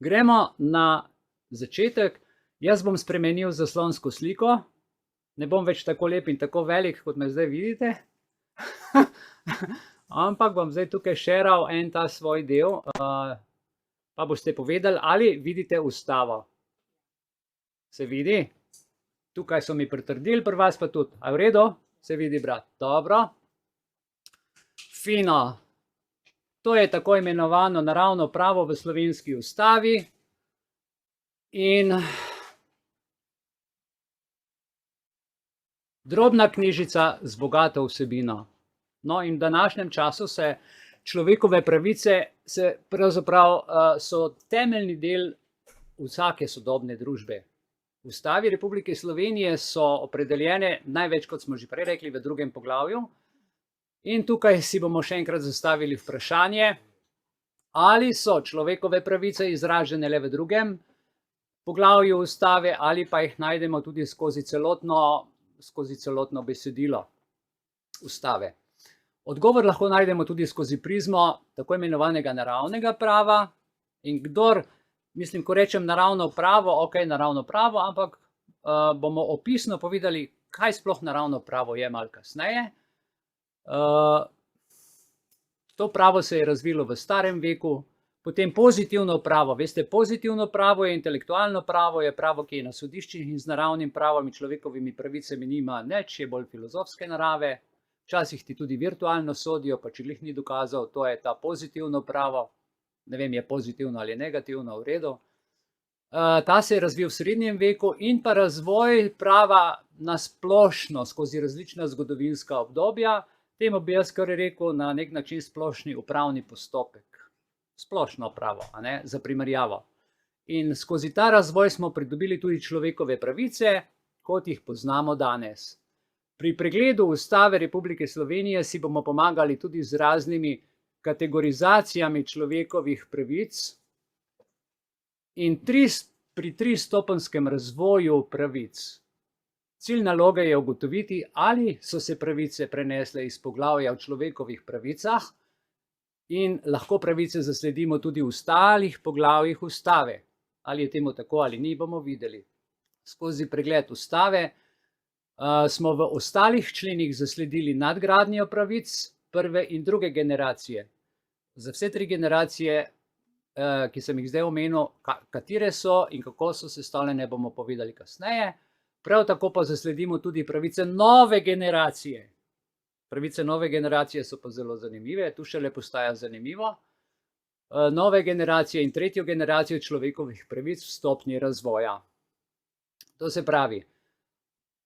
Gremo na začetek. Jaz bom spremenil zaslonsko sliko. Ne bom več tako lep in tako velik, kot me zdaj vidite. Ampak bom zdaj tukaj šeral en ta svoj del, pa boste povedali, ali vidite ustavo. Se vidi? Tukaj so mi pritrdili, pri vas pa tudi. A je v redu? Se vidi, brat? Dobro. Fino. To je tako imenovano naravno pravo v slovenski ustavi. In drobna knjižica z bogato vsebino. No, in v današnjem času se človekove pravice pravzaprav so temeljni del vsake sodobne družbe. V Ustavi Republike Slovenije so opredeljene največ, kot smo že prej rekli, v 2. poglavju. In tukaj si bomo še enkrat zastavili vprašanje, ali so človekove pravice izražene le v 2. poglavju Ustave, ali pa jih najdemo tudi skozi celotno besedilo Ustave. Odgovor lahko najdemo tudi skozi prizmo tako imenovanega naravnega prava. In kdor, mislim, ko rečem naravno pravo, ok, naravno pravo, ampak bomo opisno povedali, kaj sploh naravno pravo je malo kasneje. To pravo se je razvilo v starem veku, potem pozitivno pravo. Veste, pozitivno pravo je intelektualno pravo, je pravo, ki je na sodiščih in z naravnim pravom in človekovimi pravicami nima nič, je bolj filozofske narave. Včasih ti tudi virtualno sodijo, pa če jih ni dokazal, to je ta pozitivno pravo. Ne vem, je pozitivno ali negativno, v redu. Ta se je razvil v srednjem veku in pa razvoj prava na splošno skozi različna zgodovinska obdobja. Temu bi jaz kar rekel na nek način splošni upravni postopek. Splošno pravo, a ne, za primerjavo. In skozi ta razvoj smo pridobili tudi človekove pravice, kot jih poznamo danes. Pri pregledu Ustave Republike Slovenije si bomo pomagali tudi z raznimi kategorizacijami človekovih pravic in pri tristopenskem razvoju pravic. Cilj naloge je ugotoviti, ali so se pravice prenesle iz poglavja o človekovih pravicah in lahko pravice zasledimo tudi v ostalih poglavjih Ustave. Ali je temu tako ali ni, bomo videli. Skozi pregled Ustave smo v ostalih členih zasledili nadgradnjo pravic prve in druge generacije. Za vse 3 generacije, ki sem jih zdaj omenil, katere so in kako so sestavljene, bomo povedali kasneje. Prav tako pa zasledimo tudi pravice nove generacije. Pravice nove generacije so pa zelo zanimive, tu šele postaja zanimivo. Nove generacije in 3. generacijo človekovih pravic v stopnji razvoja. To se pravi,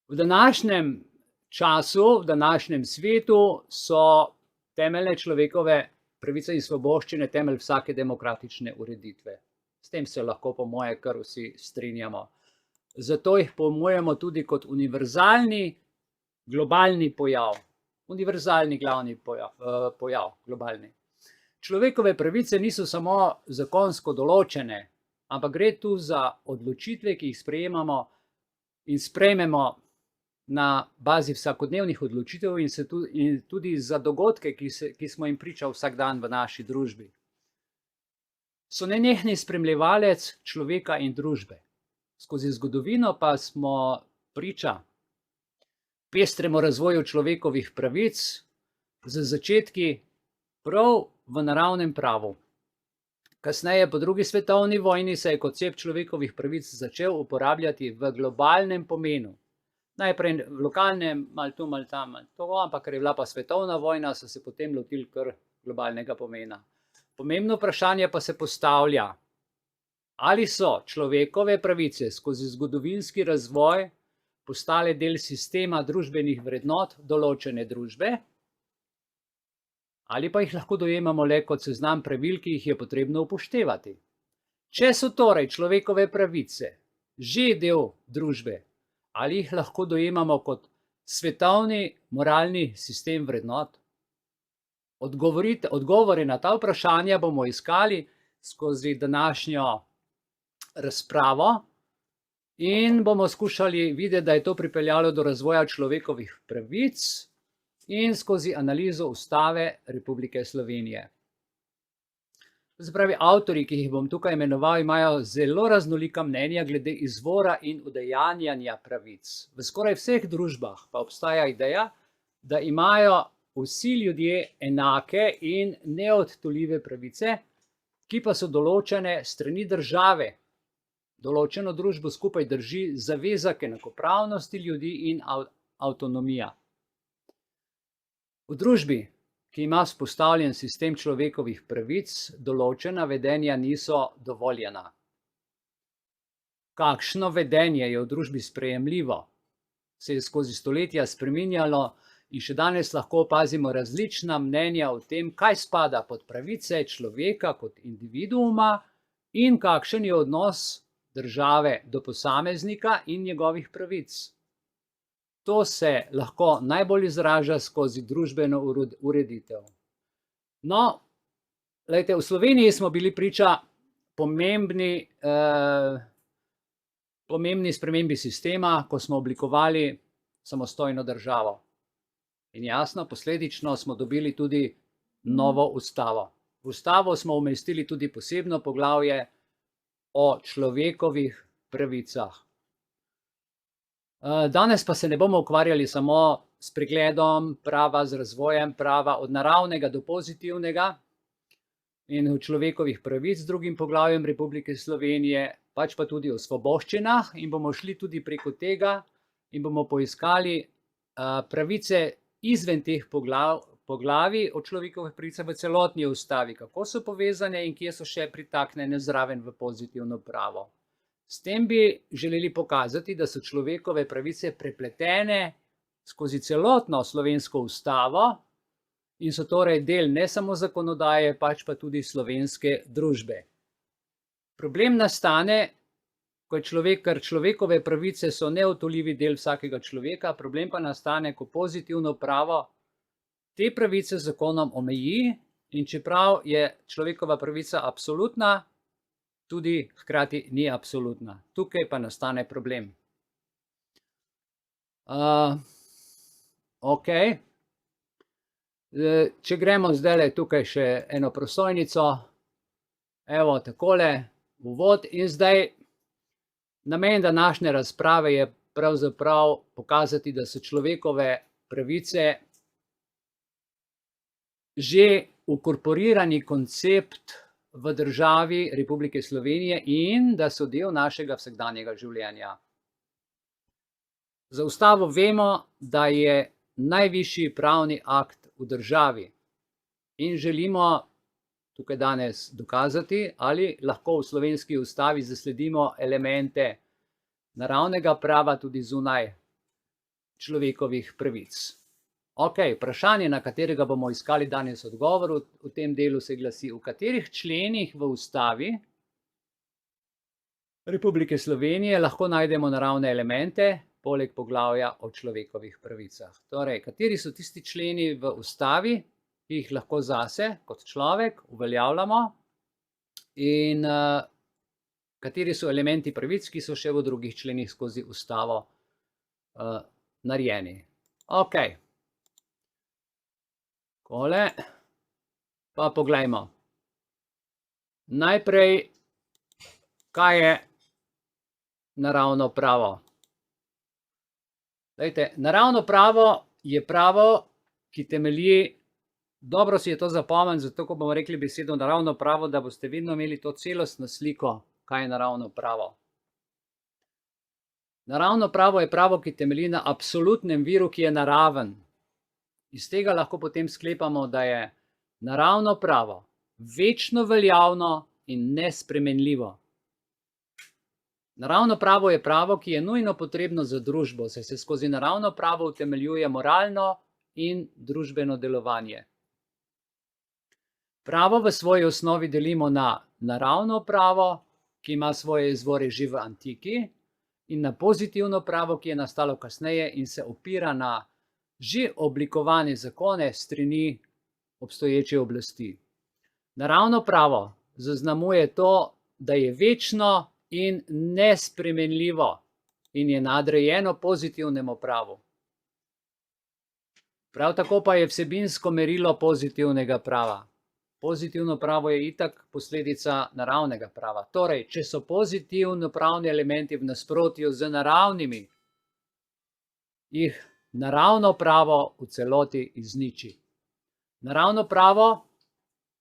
v današnjem času, v današnjem svetu so temeljne človekove pravice in svoboščine temelj vsake demokratične ureditve. S tem se lahko po moje kar vsi strinjamo. Zato jih pojmujemo tudi kot univerzalni globalni pojav. Univerzalni glavni pojav, globalni. Človekove pravice niso samo zakonsko določene, ampak gre tu za odločitve, ki jih sprejemamo in sprejmemo na bazi vsakodnevnih odločitev in tudi za dogodke, ki smo jim priča vsak dan v naši družbi. So nenehni spremljevalec človeka in družbe. Skozi zgodovino pa smo priča pestremu razvoju človekovih pravic z začetki prav v naravnem pravu. Kasneje, po 2. svetovni vojni, se je koncept človekovih pravic začel uporabljati v globalnem pomenu. Najprej v lokalnem, malo tu, malo tam, malo to, ampak ker je bila pa svetovna vojna, so se potem lotili kar globalnega pomena. Pomembno vprašanje pa se postavlja, ali so človekove pravice skozi zgodovinski razvoj postale del sistema družbenih vrednot določene družbe, ali pa jih lahko dojemamo le kot seznam pravil, ki jih je potrebno upoštevati. Če so torej človekove pravice že del družbe, ali jih lahko dojemamo kot svetovni moralni sistem vrednot? Odgovore na ta vprašanja bomo iskali skozi današnjo razpravo in bomo skušali videti, da je to pripeljalo do razvoja človekovih pravic in skozi analizo Ustave Republike Slovenije. To se pravi, avtorji, ki jih bom tukaj imenoval, imajo zelo raznolika mnenja glede izvora in udejanjanja pravic. V skoraj vseh družbah pa obstaja ideja, da imajo vsi ljudje enake in neodtujljive pravice, ki pa so določene s strani države. Določeno družbo skupaj drži zaveza k enakopravnosti ljudi in avtonomija. V družbi, ki ima vzpostavljen sistem človekovih pravic, določena vedenja niso dovoljena. Kakšno vedenje je v družbi sprejemljivo, se je skozi stoletja spreminjalo in še danes lahko opazimo različna mnenja o tem, kaj spada pod pravice človeka kot individuuma in kakšen je odnos države do posameznika in njegovih pravic. To se lahko najbolj izraža skozi družbeno ureditev. No, glejte, v Sloveniji smo bili priča pomembni spremembi sistema, ko smo oblikovali samostojno državo. In jasno, posledično smo dobili tudi novo ustavo. V ustavo smo umestili tudi posebno poglavje o človekovih pravicah. Danes pa se ne bomo ukvarjali samo s pregledom prava, z razvojem prava od naravnega do pozitivnega in človekovih pravic z drugim poglavjem Republike Slovenije, pač pa tudi o svoboščinah in bomo šli tudi preko tega in bomo poiskali pravice izven teh poglavij o človekovih pravicah v celotni ustavi, kako so povezane in kje so še pritaknjene zraven v pozitivno pravo. S tem bi želeli pokazati, da so človekove pravice prepletene skozi celotno slovensko ustavo in so torej del ne samo zakonodaje, pač pa tudi slovenske družbe. Problem nastane, ker človekove pravice so neodtujljivi del vsakega človeka, problem pa nastane, ko pozitivno pravo te pravice z zakonom omeji in čeprav je človekova pravica absolutna, tudi hkrati ni absolutna. Tukaj pa nastane problem. Ok. Če gremo zdaj tukaj še eno prosojnico, evo takole, uvod in zdaj namen današnje razprave je pravzaprav pokazati, da so človekove pravice že vkorporirani koncept v državi Republike Slovenije in da so del našega vsakdanjega življenja. Za ustavo vemo, da je najvišji pravni akt v državi in želimo tukaj danes dokazati, ali lahko v slovenski ustavi zasledimo elemente naravnega prava tudi zunaj človekovih pravic. Ok, vprašanje, na katerega bomo iskali danes odgovor v tem delu, se glasi, v katerih členih v ustavi Republike Slovenije lahko najdemo naravne elemente, poleg poglavja o človekovih pravicah. Torej, kateri so tisti členi v ustavi, ki jih lahko zase kot človek uveljavljamo in kateri so elementi pravic, ki so še v drugih členih skozi ustavo narejeni. Ok. Takole, pa poglejmo. Najprej, kaj je naravno pravo? Glejte, naravno pravo je pravo, ki temelji, dobro si je to zapomniti, zato ko bomo rekli besedo naravno pravo, da boste vedno imeli to celostno sliko, kaj je naravno pravo. Naravno pravo je pravo, ki temelji na absolutnem viru, ki je naraven. Iz tega lahko potem sklepamo, da je naravno pravo večno veljavno in nespremenljivo. Naravno pravo je pravo, ki je nujno potrebno za družbo, saj se skozi naravno pravo utemeljuje moralno in družbeno delovanje. Pravo v svoji osnovi delimo na naravno pravo, ki ima svoje izvore že v antiki, in na pozitivno pravo, ki je nastalo kasneje in se opira na že oblikovane zakone s strani obstoječe oblasti. Naravno pravo zaznamuje to, da je večno in nespremenljivo in je nadrejeno pozitivnemu pravu. Prav tako pa je vsebinsko merilo pozitivnega prava. Pozitivno pravo je itak posledica naravnega prava. Torej, če so pozitivno pravni elementi v nasprotju z naravnimi, jih naravno pravo v celoti izniči. Naravno pravo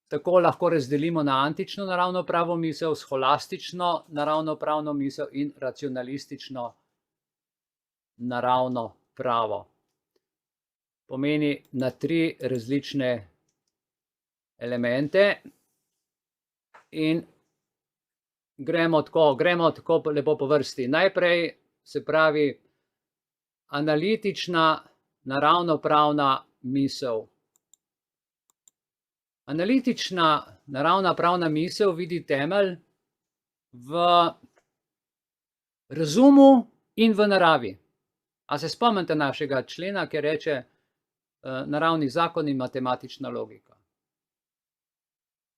tako lahko razdelimo na antično naravno pravo misel, scholastično naravno pravno misel in racionalistično naravno pravo. Pomeni na 3 različne elemente in gremo tako lepo po vrsti. Najprej se pravi analitična naravnopravna misel. Analitična naravnopravna misel vidi temelj v razumu in v naravi. A se spomnite našega člena, ki reče naravni zakon in matematična logika?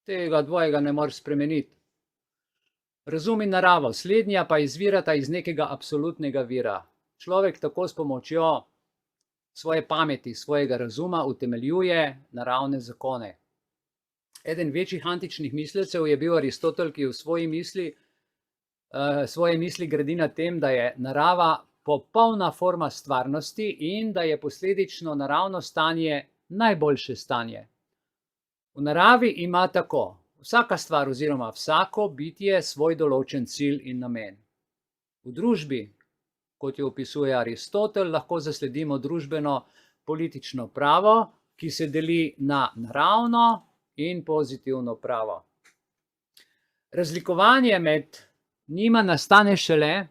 Tega dvojega ne moreš spremeniti. Razum in narava, slednja pa izvirata iz nekega absolutnega vira. Človek tako s pomočjo svoje pameti, svojega razuma utemeljuje naravne zakone. Eden večjih antičnih mislecev je bil Aristotel, ki v svoje misli gradi na tem, da je narava popolna forma stvarnosti in da je posledično naravno stanje najboljše stanje. V naravi ima tako vsaka stvar oziroma vsako bitje svoj določen cilj in namen. V družbi, kot jo opisuje Aristotel, lahko zasledimo družbeno-politično pravo, ki se deli na naravno in pozitivno pravo. Razlikovanje med njima nastane šele,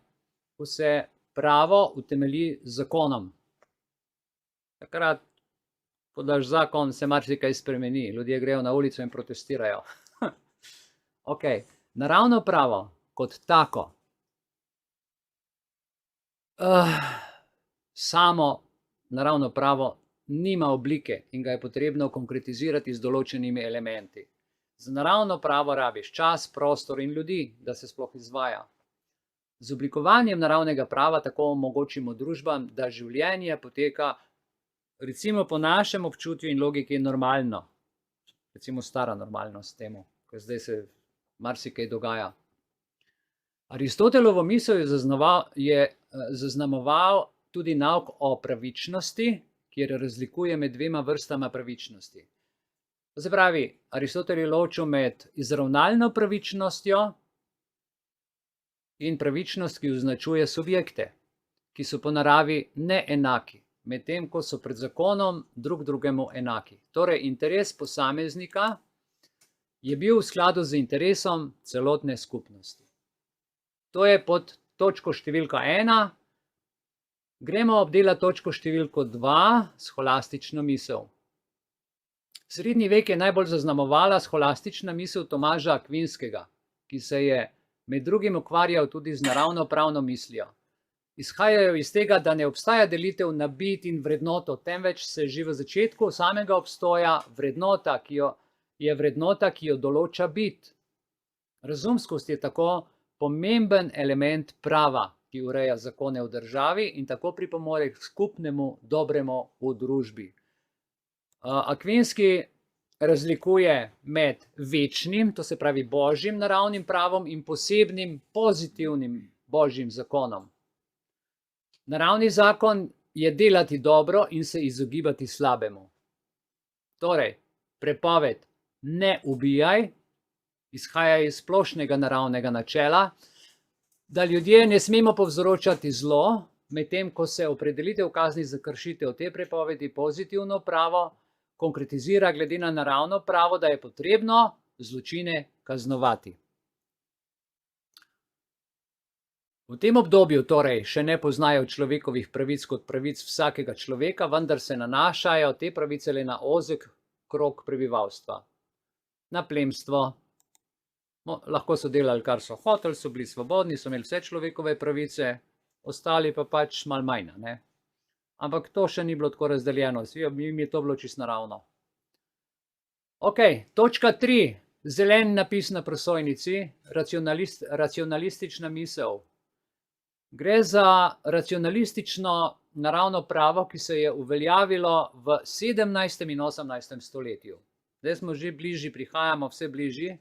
ko se pravo utemelji z zakonom. Takrat, ko daš zakon, se marsikaj spremeni. Ljudje grejo na ulico in protestirajo. Ok, naravno pravo kot tako samo naravno pravo nima oblike in ga je potrebno konkretizirati z določenimi elementi. Za naravno pravo rabiš čas, prostor in ljudi, da se sploh izvaja. Z oblikovanjem naravnega prava tako omogočimo družbam, da življenje poteka recimo po našem občutju in logiki normalno. Recimo stara normalnost temu, ker zdaj se marsikaj dogaja. Aristotelovo misel je zaznamoval tudi nauk o pravičnosti, kjer razlikuje med 2 vrstama pravičnosti. To se pravi, Aristotel je ločil med izravnalno pravičnostjo in pravičnost, ki označuje subjekte, ki so po naravi neenaki, medtem ko so pred zakonom drug drugemu enaki. Torej, interes posameznika je bil v skladu z interesom celotne skupnosti. To je pod točko številka 1. Gremo obdelati točko številko 2, scholastično misel. Srednji vek je najbolj zaznamovala scholastična misel Tomaža Akvinskega, ki se je med drugim ukvarjal tudi z naravnopravno mislijo. Izhajajo iz tega, da ne obstaja delitev na bit in vrednoto, temveč se že v začetku samega obstoja vrednota, ki jo določa bit. Razumskost je tako pomemben element prava, ki ureja zakone v državi in tako pripomore k skupnemu dobremu v družbi. Akvinski razlikuje med večnim, to se pravi božjim naravnim pravom in posebnim pozitivnim božjim zakonom. Naravni zakon je delati dobro in se izogibati slabemu. Torej, prepoved ne ubijaj izhaja iz splošnega naravnega načela, da ljudje ne smemo povzročati zlo, medtem ko se opredelitev kazni za kršitev te prepovedi pozitivno pravo konkretizira glede na naravno pravo, da je potrebno zločine kaznovati. V tem obdobju torej še ne poznajo človekovih pravic kot pravic vsakega človeka, vendar se nanašajo te pravice le na ozek krog prebivalstva. Na plemstvo. Lahko so delali, kar so hoteli, so bili svobodni, so imeli vse človekove pravice, ostali pa pač malo manj, ne? Ampak to še ni bilo tako razdeljeno, jim je to bilo čisto naravno. Ok, točka 3, zelen napis na prosojnici, racionalistična misel. Gre za racionalistično naravno pravo, ki se je uveljavilo v 17. in 18. stoletju. zdaj smo že bližji, prihajamo vse bližji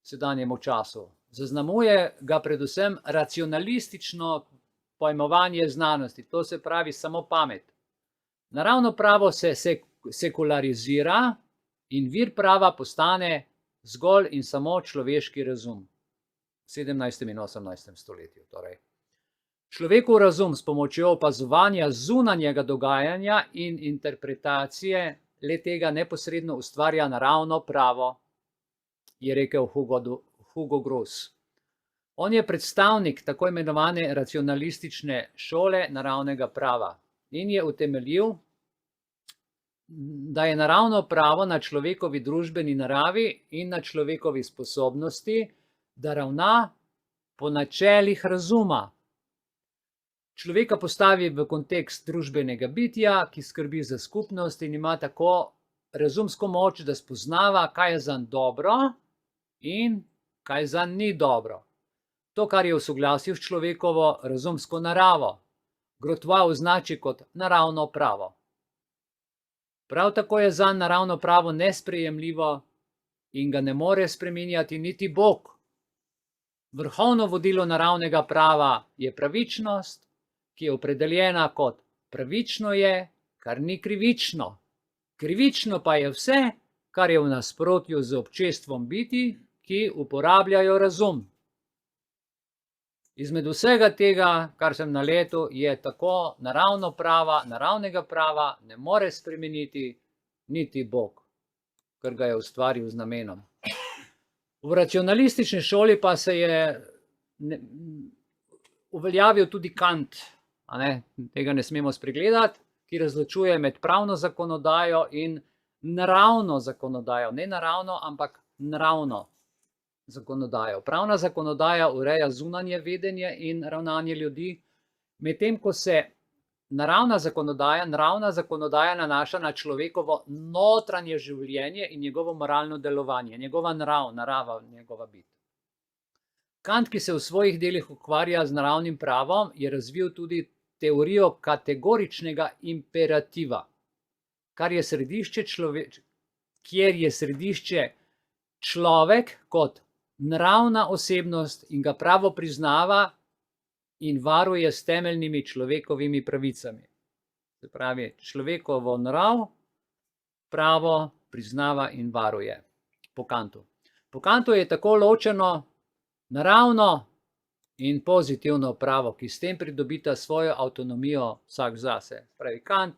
sedanjemu času. Zaznamuje ga predvsem racionalistično pojmovanje znanosti, to se pravi samo pamet. Naravno pravo se sekularizira in vir prava postane zgolj in samo človeški razum. V 17. in 18. stoletju. Torej. Človekov razum s pomočjo opazovanja zunanjega dogajanja in interpretacije le tega neposredno ustvarja naravno pravo, je rekel Hugo Gross. On je predstavnik tako imenovane racionalistične šole naravnega prava in je utemeljil, da je naravno pravo na človekovi družbeni naravi in na človekovi sposobnosti, da ravna po načelih razuma. Človeka postavi v kontekst družbenega bitja, ki skrbi za skupnost in ima tako razumsko moč, da spoznava, kaj je zanj dobro in kaj zanj ni dobro. To, kar je v soglasju s človekovo razumsko naravo, Grotva označi kot naravno pravo. Prav tako je zanj naravno pravo nesprejemljivo in ga ne more spreminjati niti Bog. Vrhovno vodilo naravnega prava je pravičnost, ki je opredeljena kot pravično je, kar ni krivično. Krivično pa je vse, kar je v nasprotju z občestvom bitij, ki uporabljajo razum. Izmed vsega tega, kar sem naletel, je tako naravnega prava ne more spremeniti niti Bog, ker ga je ustvaril z namenom. V racionalistični šoli pa se je uveljavil tudi Kant, tega ne smemo spregledati, ki razločuje med pravno zakonodajo in naravno zakonodajo. Ne naravno, ampak naravno zakonodajo. Pravna zakonodaja ureja zunanje vedenje in ravnanje ljudi, medtem ko se naravna zakonodaja nanaša na človekovo notranje življenje in njegovo moralno delovanje, njegova narava, njegova bit. Kant, ki se v svojih delih ukvarja z naravnim pravom, je razvil tudi teorijo kategoričnega imperativa, kjer je središče človek kot naravna osebnost in ga pravo priznava in varuje s temeljnimi človekovimi pravicami. Se pravi, človekovo narav pravo priznava in varuje po Kantu. Po Kantu je tako ločeno naravno in pozitivno pravo, ki s tem pridobita svojo avtonomijo vsak zase. Pravi Kant,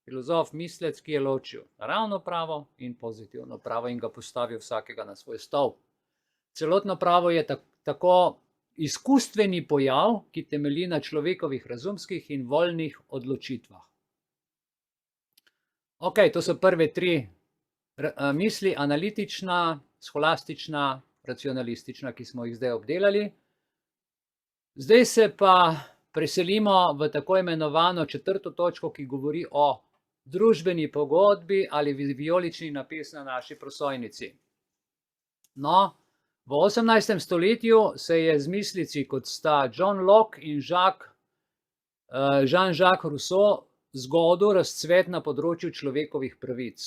filozof, mislec, ki je ločil naravno pravo in pozitivno pravo in ga postavil vsakega na svoj stol. Celotno pravo je tako izkustveni pojav, ki temelji na človekovih razumskih in voljnih odločitvah. Ok, to so prve tri misli, analitična, scholastična, racionalistična, ki smo jih zdaj obdelali. Zdaj se pa preselimo v tako imenovano četrto točko, ki govori o družbeni pogodbi ali vijolični napis na naši prosojnici. No, v 18. stoletju se je z mislici, kot sta John Locke in Jean-Jacques Rousseau, zgodil razcvet na področju človekovih pravic.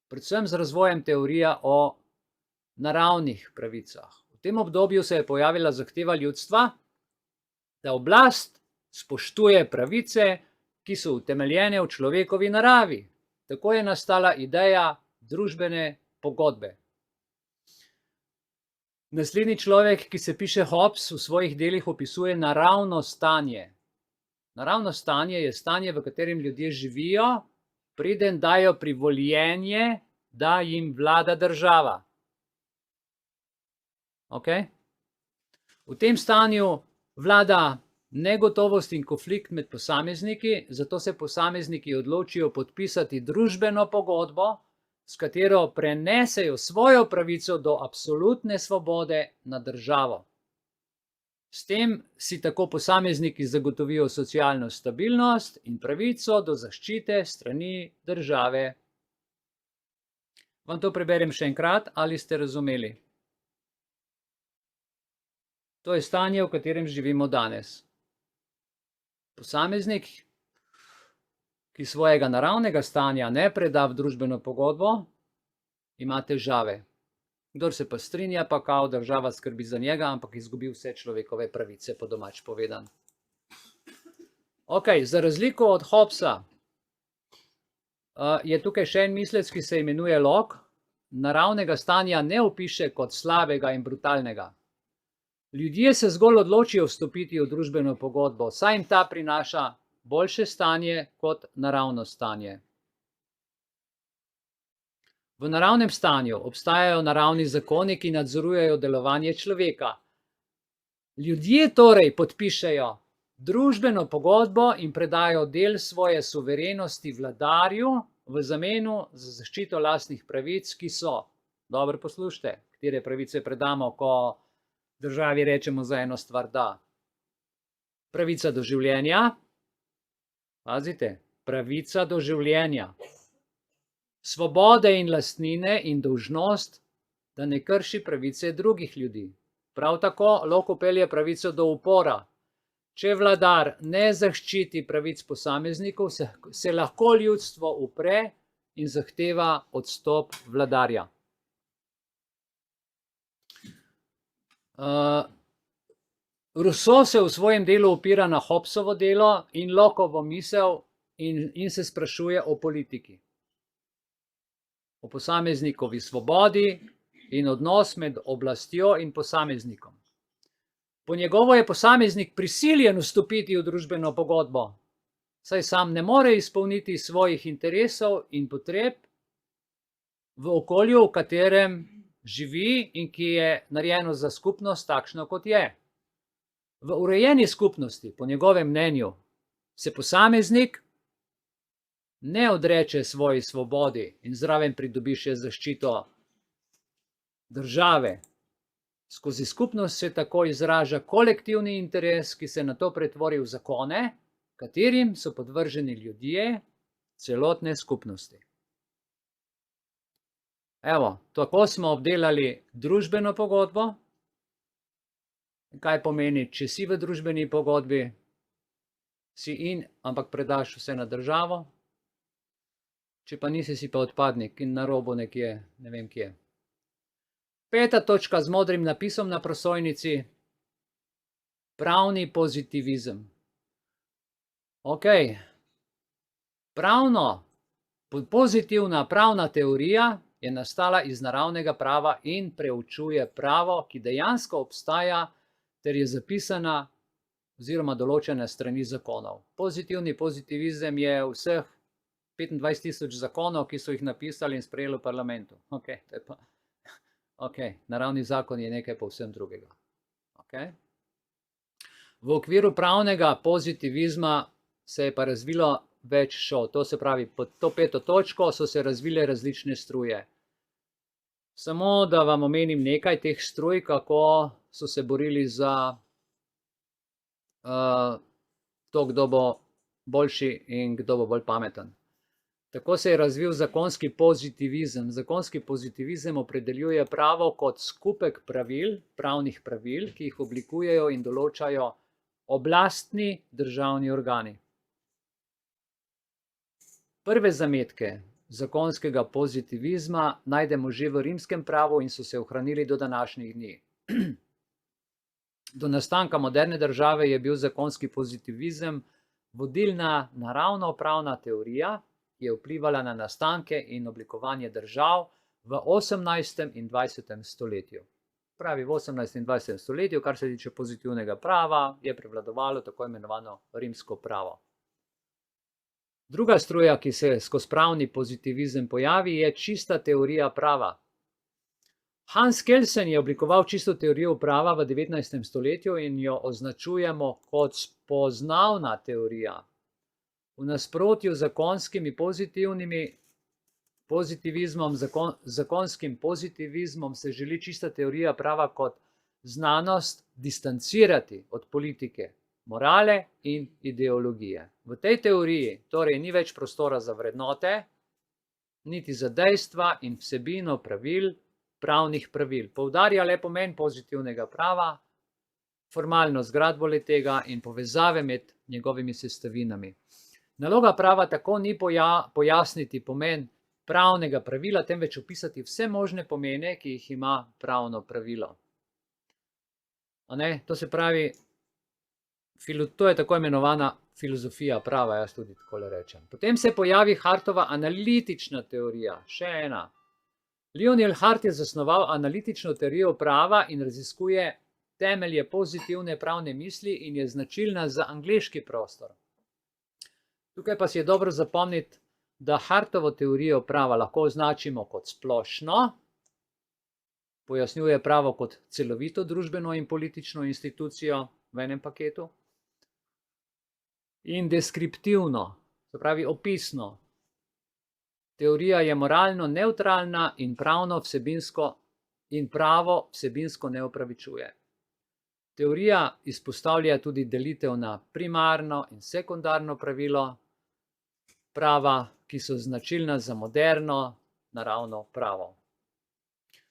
Predvsem z razvojem teorije o naravnih pravicah. V tem obdobju se je pojavila zahteva ljudstva, da oblast spoštuje pravice, ki so utemeljene v človekovi naravi. Tako je nastala ideja družbene pogodbe. Naslednji človek, ki se piše Hobbes, v svojih delih opisuje naravno stanje. Naravno stanje je stanje, v katerem ljudje živijo, preden dajo privoljenje, da jim vlada država. Okay? V tem stanju vlada negotovost in konflikt med posamezniki, zato se posamezniki odločijo podpisati družbeno pogodbo, s katero prenesejo svojo pravico do absolutne svobode na državo. S tem si tako posamezniki zagotovijo socialno stabilnost in pravico do zaščite strani države. Vam to preberem še enkrat, ali ste razumeli? To je stanje, v katerem živimo danes. Posameznik, ki svojega naravnega stanja ne preda v družbeno pogodbo, ima težave. Kdor se pa strinja, pa kao država skrbi za njega, ampak izgubi vse človekove pravice, po domač povedan. Ok, za razliko od Hobbesa je tukaj še en mislec, ki se imenuje Locke. Naravnega stanja ne opiše kot slabega in brutalnega. Ljudje se zgolj odločijo vstopiti v družbeno pogodbo, saj jim ta prinaša boljše stanje kot naravno stanje. V naravnem stanju obstajajo naravni zakoni, ki nadzorujejo delovanje človeka. Ljudje torej podpišejo družbeno pogodbo in predajo del svoje suverenosti vladarju v zameno za zaščito lastnih pravic, ki so, dobro poslušajte, katere pravice predamo, ko državi rečemo za eno stvar da. Pravica do življenja, pazite, pravica do življenja, svobode in lastnine in dolžnost, da ne krši pravice drugih ljudi. Prav tako Locke pelje pravico do upora. Če vladar ne zaščiti pravic posameznikov, se lahko ljudstvo upre in zahteva odstop vladarja. Rousseau se v svojem delu opira na Hobbesovo delo in Lockeovo misel in se sprašuje o politiki, o posameznikovi svobodi in odnos med oblastjo in posameznikom. Po njegovo je posameznik prisiljen vstopiti v družbeno pogodbo, saj sam ne more izpolniti svojih interesov in potreb v okolju, v katerem živi in ki je narejeno za skupnost takšno, kot je. V urejeni skupnosti, po njegovem mnenju, se posameznik ne odreče svoji svobodi in zraven pridobi še zaščito države. Skozi skupnost se tako izraža kolektivni interes, ki se nato pretvori v zakone, katerim so podvrženi ljudje celotne skupnosti. Evo, tako smo obdelali družbeno pogodbo. Kaj pomeni, če si v družbeni pogodbi, si in, ampak predaš vse na državo, če pa nisi, si pa odpadnik in na robu nekje, ne vem kje. 5. točka z modrim napisom na prosojnici, pravni pozitivizem. Ok, pozitivna pravna teorija je nastala iz naravnega prava in preučuje pravo, ki dejansko obstaja ter je zapisana oziroma določena strani zakonov. Pozitivni pozitivizem je vseh 25.000 zakonov, ki so jih napisali in sprejeli v parlamentu. Ok, to je pa... Ok, naravni zakon je nekaj povsem drugega. Okay. V okviru pravnega pozitivizma se je pa razvilo več šol. To se pravi, pod to 5. točko so se razvile različne struje. Samo da vam omenim nekaj teh struj, kako so se borili za to, kdo bo boljši in kdo bo bolj pameten. Tako se je razvil zakonski pozitivizem. Zakonski pozitivizem opredeljuje pravo kot skupek pravil, pravnih pravil, ki jih oblikujejo in določajo oblastni državni organi. Prve zametke zakonskega pozitivizma najdemo že v rimskem pravu in so se ohranili do današnjih dni. Do nastanka moderne države je bil zakonski pozitivizem vodilna naravno-pravna teorija, ki je vplivala na nastanke in oblikovanje držav v 18. in 20. stoletju. Pravi, v 18. in 20. stoletju, kar se tiče pozitivnega prava, je prevladovalo tako imenovano rimsko pravo. Druga struja, ki se skozi pravni pozitivizem pojavi, je čista teorija prava. Hans Kelsen je oblikoval čisto teorijo prava v 19. stoletju in jo označujemo kot spoznavna teorija. V nasprotju z zakonskim pozitivizmom se želi čista teorija prava kot znanost distancirati od politike, morale in ideologije. V tej teoriji torej ni več prostora za vrednote, niti za dejstva in vsebino pravil, pravnih pravil. Poudarja le pomen pozitivnega prava, formalno zgradbo le-tega in povezave med njegovimi sestavinami. Naloga prava tako ni pojasniti pomen pravnega pravila, temveč opisati vse možne pomene, ki jih ima pravno pravilo. To se pravi, to je tako imenovana filozofija prava, jaz tudi takole rečem. Potem se pojavi Hartova analitična teorija, še ena. Lionel Hart je zasnoval analitično teorijo prava in raziskuje temelje pozitivne pravne misli in je značilna za angleški prostor. Tukaj pa si je dobro zapomniti, da Hartovo teorijo prava lahko označimo kot splošno, pojasnjuje pravo kot celovito družbeno in politično institucijo v enem paketu, in deskriptivno, se pravi opisno. Teorija je moralno nevtralna in pravo vsebinsko ne opravičuje. Teorija izpostavlja tudi delitev na primarno in sekundarno pravilo prava, ki so značilna za moderno naravno pravo.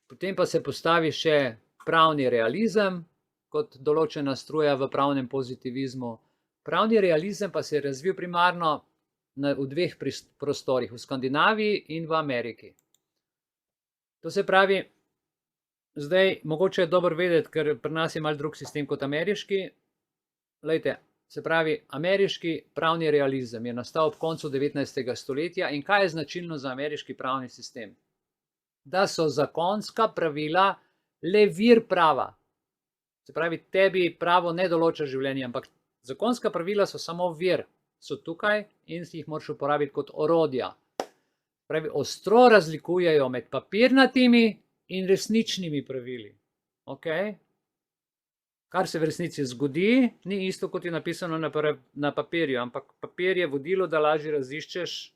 Potem pa se postavi še pravni realizem kot določena struja v pravnem pozitivizmu. Pravni realizem pa se je razvil primarno v dveh prostorih, v Skandinaviji in v Ameriki. To se pravi, zdaj mogoče je dobro vedeti, ker pri nas je malo drug sistem kot ameriški. Glejte, se pravi, ameriški pravni realizem je nastal ob koncu 19. stoletja in kaj je značilno za ameriški pravni sistem? Da so zakonska pravila le vir prava. Se pravi, tebi pravo ne določa življenje, ampak zakonska pravila so samo vir, so tukaj in jih moraš uporabiti kot orodja. Pravi, ostro razlikujejo med papirnatimi in resničnimi pravili. Kar se v resnici zgodi, ni isto, kot je napisano na papirju, ampak papir je vodilo, da lažje raziščeš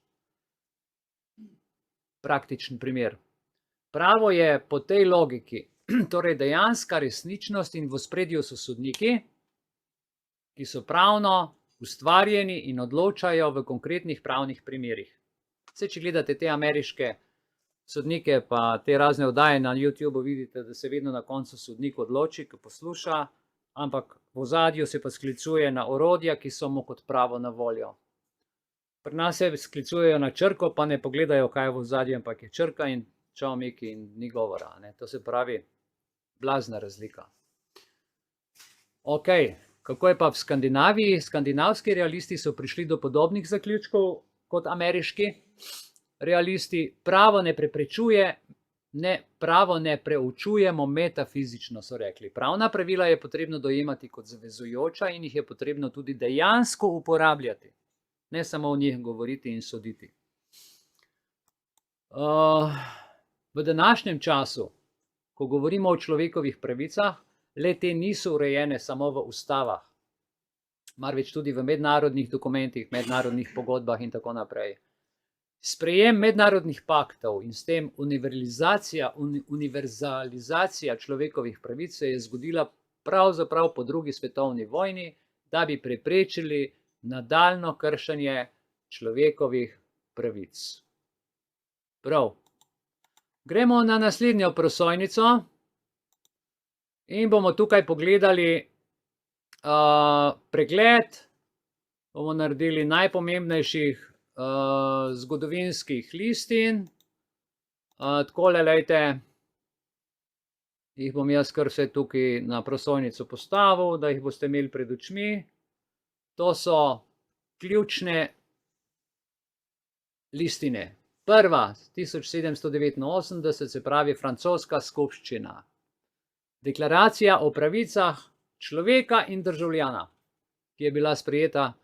praktičen primer. Pravo je po tej logiki, torej dejanska resničnost in v ospredju so sodniki, ki so pravno ustvarjeni in odločajo v konkretnih pravnih primerih. Če gledate te ameriške sodnike, pa te razne oddaje na YouTubeu, vidite, da se vedno na koncu sodnik odloči, ko posluša, ampak v ozadju se pa sklicuje na orodja, ki so mu kot pravo na voljo. Pri nas se sklicujejo na črko, pa ne pogledajo, kaj je v ozadju, ampak je črka in čovmik in ni govora. To se pravi, blazna razlika. Kako je pa v Skandinaviji? Skandinavski realisti so prišli do podobnih zaključkov kot ameriški realisti. Pravo ne preučujemo metafizično, so rekli. Pravna pravila je potrebno dojemati kot zavezujoča in jih je potrebno tudi dejansko uporabljati. Ne samo o njih govoriti in soditi. V današnjem času, ko govorimo o človekovih pravicah, le te niso urejene samo v ustavah, marveč tudi v mednarodnih dokumentih, mednarodnih pogodbah in tako naprej. Sprejem mednarodnih paktov in s tem univerzalizacija človekovih pravic se je zgodila pravzaprav po drugi svetovni vojni, da bi preprečili nadaljnjo kršenje človekovih pravic. Prav. Gremo na naslednjo prosojnico in bomo tukaj pogledali pregled, bomo naredili najpomembnejših zgodovinskih listin. Takole, lejte, jih bom jaz kar vse tukaj na prosojnico postavil, da jih boste imeli pred očmi. To so ključne listine. Prva, 1789, se pravi francoska skupščina. Deklaracija o pravicah človeka in državljana, ki je bila sprejeta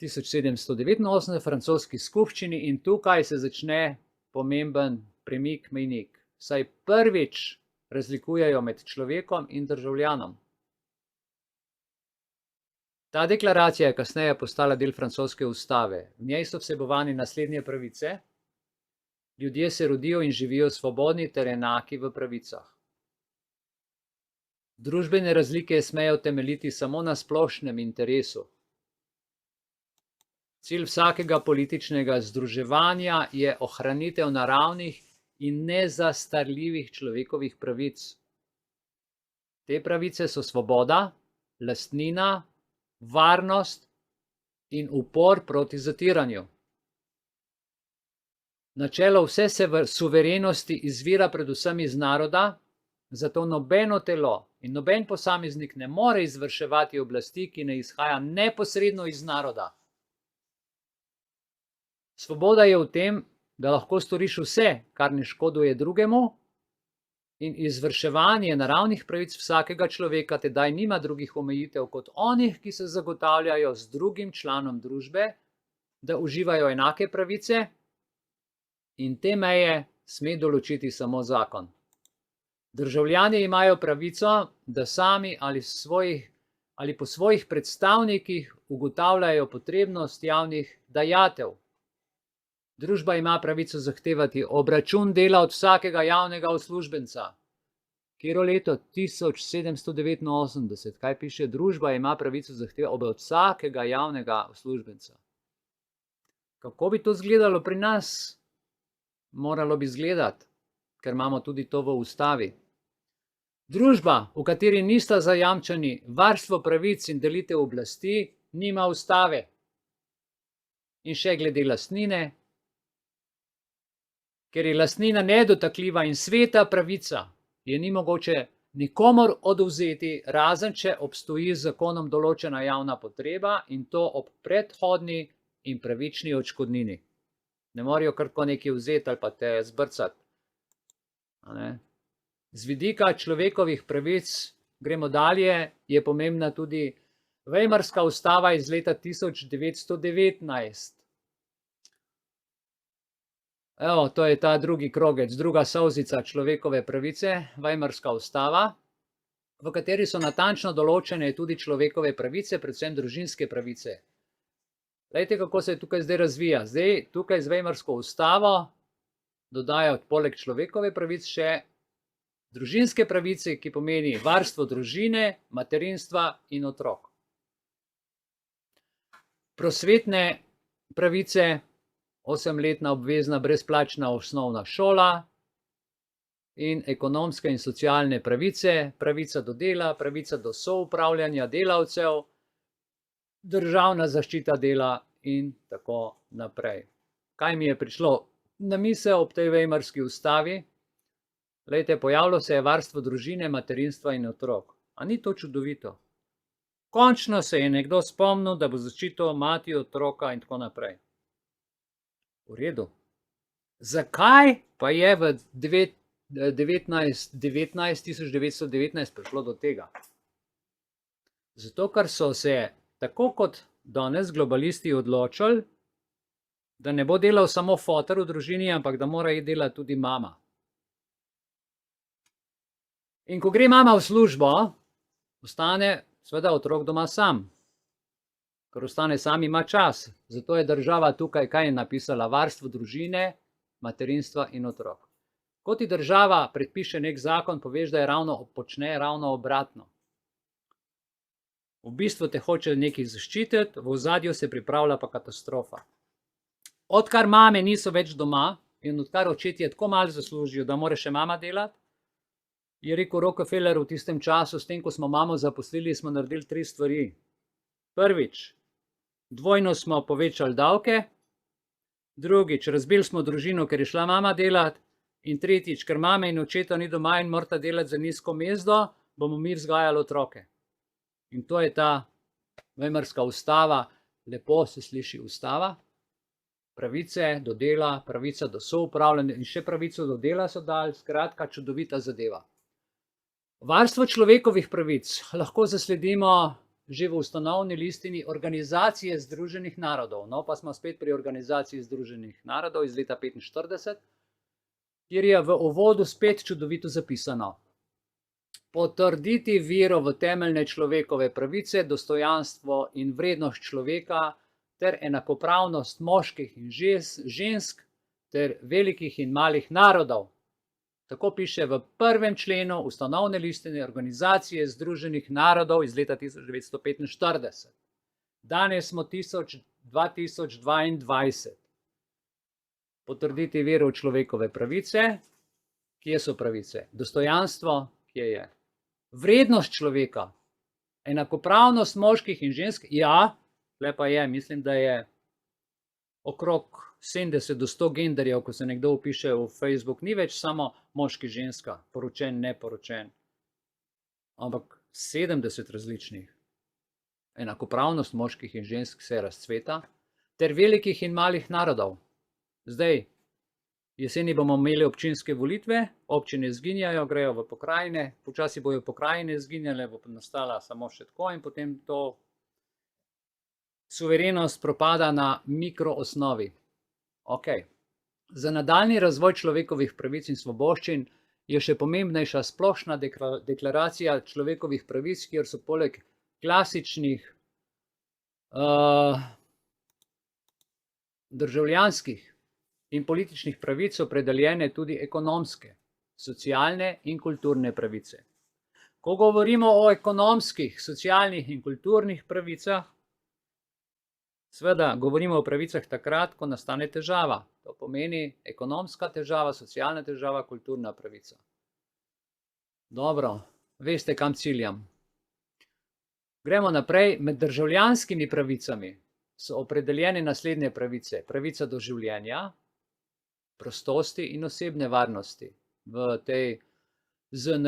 1789 v francoski skupščini in tukaj se začne pomemben premik, mejnik. Saj prvič razlikujejo med človekom in državljanom. Ta deklaracija je kasneje postala del francoske ustave. V njej so vsebovane naslednje pravice. Ljudje se rodijo in živijo svobodni ter enaki v pravicah. Družbene razlike smejo temeljiti samo na splošnem interesu. Cilj vsakega političnega združevanja je ohranitev naravnih in nezastarljivih človekovih pravic. Te pravice so svoboda, lastnina, varnost in upor proti zatiranju. Načelo vse suverenosti izvira predvsem iz naroda, zato nobeno telo in noben posameznik ne more izvrševati oblasti, ki ne izhaja neposredno iz naroda. Svoboda je v tem, da lahko storiš vse, kar ne škoduje drugemu, in izvrševanje naravnih pravic vsakega človeka tedaj nima drugih omejitev kot onih, ki se zagotavljajo z drugim članom družbe, da uživajo enake pravice, in te meje sme določiti samo zakon. Državljani imajo pravico, da sami ali po svojih predstavnikih ugotavljajo potrebnost javnih dajatev. Družba ima pravico zahtevati obračun dela od vsakega javnega uslužbenca. Katero leto? 1789. Kaj piše? Družba ima pravico zahtevati od vsakega javnega uslužbenca. Kako bi to izgledalo pri nas? Moralo bi izgledati, ker imamo tudi to v ustavi. Družba, v kateri nista zajamčeni varstvo pravic in delitev oblasti, nima ustave. In še glede lastnine. Ker je lastnina nedotakljiva in sveta pravica, je ni mogoče nikomor odvzeti, razen če obstoji z zakonom določena javna potreba in to ob predhodni in pravični odškodnini. Ne morajo kar tako nekaj vzeti ali pa te zbrcati. Z vidika človekovih pravic, gremo dalje, je pomembna tudi Weimarska ustava iz leta 1919. Evo, to je ta drugi krogec, druga solzica človekove pravice, Weimarska ustava, v kateri so natančno določene tudi človekove pravice, predvsem družinske pravice. Glejte, kako se tukaj zdaj razvija. Zdaj tukaj z Weimarsko ustavo dodajo poleg človekove pravic še družinske pravice, ki pomeni varstvo družine, materinstva in otrok. Prosvetne pravice, 8-letna obvezna brezplačna osnovna šola in ekonomske in socialne pravice, pravica do dela, pravica do soupravljanja delavcev, državna zaščita dela in tako naprej. Kaj mi je prišlo na misel ob tej Weimarski ustavi? Glejte, pojavilo se je varstvo družine, materinstva in otrok. A ni to čudovito? Končno se je nekdo spomnil, da bo zaščitil mati, otroka in tako naprej. V redu. Zakaj pa je v 1919 prišlo do tega? Zato, ker so se, tako kot danes globalisti, odločili, da ne bo delal samo foter v družini, ampak da mora iti delati tudi mama. In ko gre mama v službo, ostane seveda otrok doma sam. Ker ostane sam, ima čas. Zato je država tukaj, kaj je napisala? Varstvo družine, materinstva in otrok. Ko ti država predpiše nek zakon, poveš, da počne ravno obratno. V bistvu te hoče nekaj zaščititi, v ozadju se pripravlja pa katastrofa. Odkar mame niso več doma in odkar očetje tako malo zaslužijo, da mora še mama delati, je rekel Rockefeller v tistem času, s tem, ko smo mamo zaposlili, smo naredili 3 stvari. Prvič, dvojno smo povečali davke, drugič, razbili smo družino, ker je šla mama delati, in tretjič, ker mame in očeta ni doma in morata delati za nizko mezdo, bomo mi vzgajali otroke. In to je ta Weimarska ustava, lepo se sliši ustava, pravice do dela, pravica do soupravljanja in še pravico do dela so dali, skratka čudovita zadeva. Varstvo človekovih pravic lahko zasledimo že v ustanovni listini Organizacije združenih narodov. No, pa smo spet pri Organizaciji združenih narodov iz leta 1945, kjer je v uvodu spet čudovito zapisano. Potrditi vero v temeljne človekove pravice, dostojanstvo in vrednost človeka ter enakopravnost moških in žensk ter velikih in malih narodov. Tako piše v 1. členu ustanovne listine Organizacije združenih narodov iz leta 1945. Danes smo 2022. Potrditi vero v človekove pravice. Kje so pravice? Dostojanstvo, kje je? Vrednost človeka, enakopravnost moških in žensk, ja, tle pa je, mislim, da je okrog 70 do 100 genderjev, ko se nekdo upiše v Facebook, ni več samo moški, ženska, poročen, neporočen, ampak 70 različnih. Enakopravnost moških in žensk se razcveta, ter velikih in malih narodov. Zdaj, jeseni bomo imeli občinske volitve, občine izginjajo, grejo v pokrajine, počasi bojo pokrajine izginjale, bo nastala samo še tako in potem to suverenost propada na mikroosnovi. Okay. Za nadaljni razvoj človekovih pravic in svoboščin je še pomembnejša splošna deklaracija človekovih pravic, kjer so poleg klasičnih državljanskih in političnih pravic opredeljene tudi ekonomske, socialne in kulturne pravice. Ko govorimo o ekonomskih, socialnih in kulturnih pravicah, seveda govorimo o pravicah takrat, ko nastane težava. To pomeni ekonomska težava, socialna težava, kulturna pravica. Dobro, veste, kam ciljam. Gremo naprej. Med državljanskimi pravicami so opredeljene naslednje pravice. Pravica do življenja, prostosti in osebne varnosti v tej ZN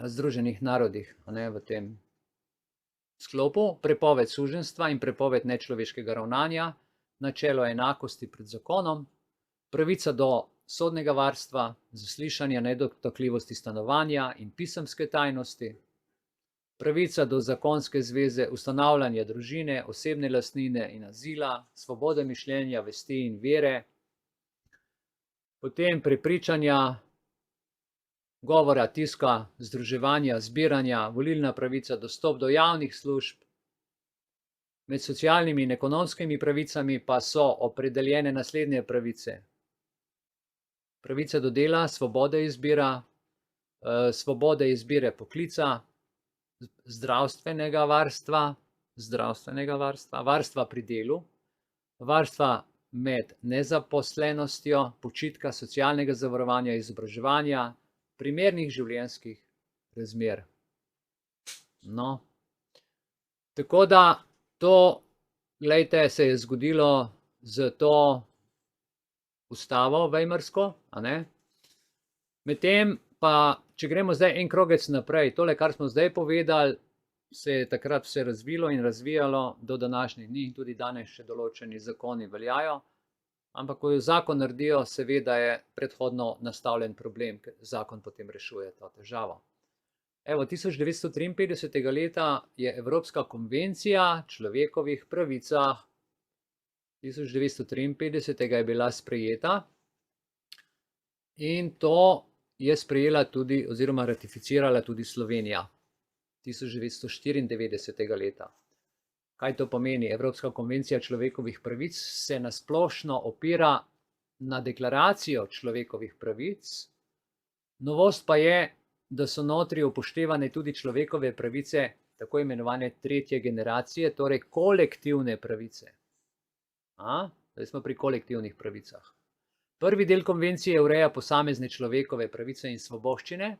Združenih narodih, v tem sklopu, prepoved suženjstva in prepoved nečloveškega ravnanja, načelo enakosti pred zakonom, pravica do sodnega varstva, zaslišanja, nedotakljivosti stanovanja in pisemske tajnosti, pravica do zakonske zveze, ustanavljanja družine, osebne lastnine in azila, svobode mišljenja, vesti in vere, potem prepričanja, govora, tiska, združevanja, zbiranja, volilna pravica, dostop do javnih služb. Med socialnimi in ekonomskimi pravicami pa so opredeljene naslednje pravice. Pravica do dela, svobode izbire poklica, zdravstvenega varstva, varstva pri delu, varstva med nezaposlenostjo, počitka, socialnega zavarovanja, izobraževanja, primernih življenjskih razmer. No, tako da to, glejte, se je zgodilo z to ustavo vejmarsko, medtem pa, če gremo zdaj en krogec naprej, tole, kar smo zdaj povedali, se je takrat vse razvilo in razvijalo do današnjih dni, tudi danes še določeni zakoni veljajo. Ampak, ko jo zakon naredijo, seveda je predhodno nastavljen problem, ker zakon potem rešuje to težavo. Evo, 1953. leta je Evropska konvencija človekovih pravicah 1953. je bila sprejeta in to je sprejela tudi oziroma ratificirala tudi Slovenija 1994. leta. Kaj to pomeni? Evropska konvencija človekovih pravic se nasplošno opira na deklaracijo človekovih pravic. Novost pa je, da so notri upoštevane tudi človekove pravice, tako imenovane tretje generacije, torej kolektivne pravice. Zdaj smo pri kolektivnih pravicah. Prvi del konvencije ureja posamezne človekove pravice in svoboščine,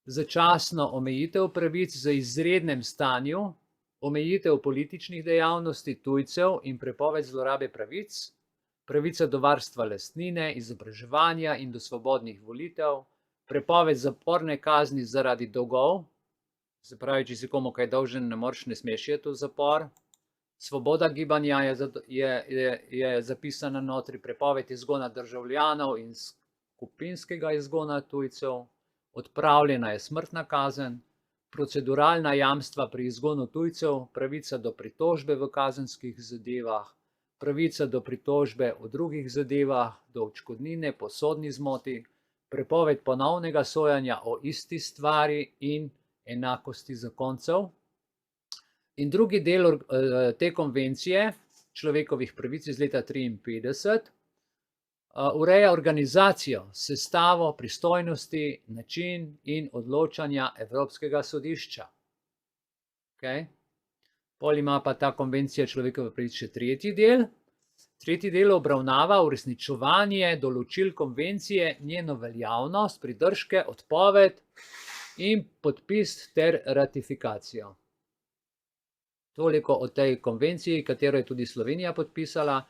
začasno omejitev pravic v izrednem stanju, omejitev političnih dejavnosti tujcev in prepoved zlorabe pravic, pravica do varstva lastnine, izobraževanja in do svobodnih volitev, prepoved zaporne kazni zaradi dolgov, se pravi, če si komu kaj dolžen, ne smeš iti v zapor, svoboda gibanja je zapisana notri, prepoved izgona državljanov in skupinskega izgona tujcev, odpravljena je smrtna kazen, proceduralna jamstva pri izgonu tujcev, pravica do pritožbe v kazenskih zadevah, pravica do pritožbe v drugih zadevah, do odškodnine po sodni zmoti, prepoved ponovnega sojanja o isti stvari in enakosti zakoncev. In drugi del te konvencije človekovih pravic iz leta 1953 ureja organizacijo, sestavo, pristojnosti, način in odločanja Evropskega sodišča. Pol ima pa ta konvencija človekovih pravic še tretji del. Tretji del obravnava uresničevanje določil konvencije, njeno veljavnost, pridržke, odpoved in podpis ter ratifikacijo. Toliko o tej konvenciji, katero je tudi Slovenija podpisala.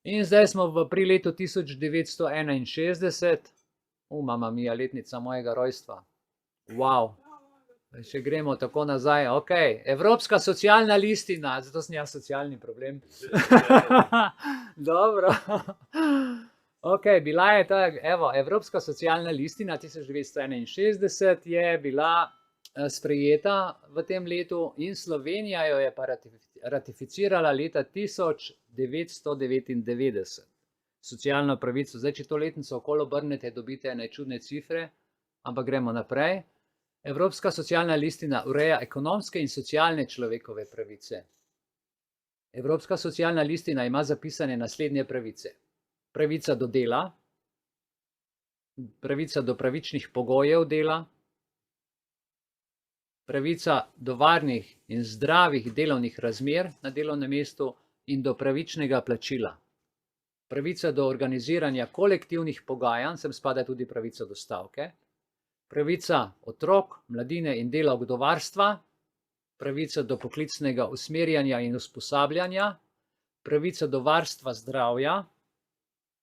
In zdaj smo pri letu 1961, mama mia, letnica mojega rojstva. Wow. Če gremo tako nazaj, ok, Evropska socialna listina, zato sem jaz socialni problem. Dobro. Ok, bila je ta, evo, Evropska socialna listina 1961 je bila sprejeta v tem letu in Slovenija jo je pa ratificirala leta 1999. Socialno pravico. Zdaj, če to letnico okolo obrnete, dobite ene čudne cifre, ampak gremo naprej. Evropska socialna listina ureja ekonomske in socialne človekove pravice. Evropska socialna listina ima zapisane naslednje pravice. Pravica do dela, pravica do pravičnih pogojev dela, pravica do varnih in zdravih delovnih razmer na delovnem mestu in do pravičnega plačila. Pravica do organiziranja kolektivnih pogajanj, sem spada tudi pravica do stavke. Pravica otrok, mladine in delavk do varstva, pravica do poklicnega usmerjanja in usposabljanja, pravica do varstva zdravja,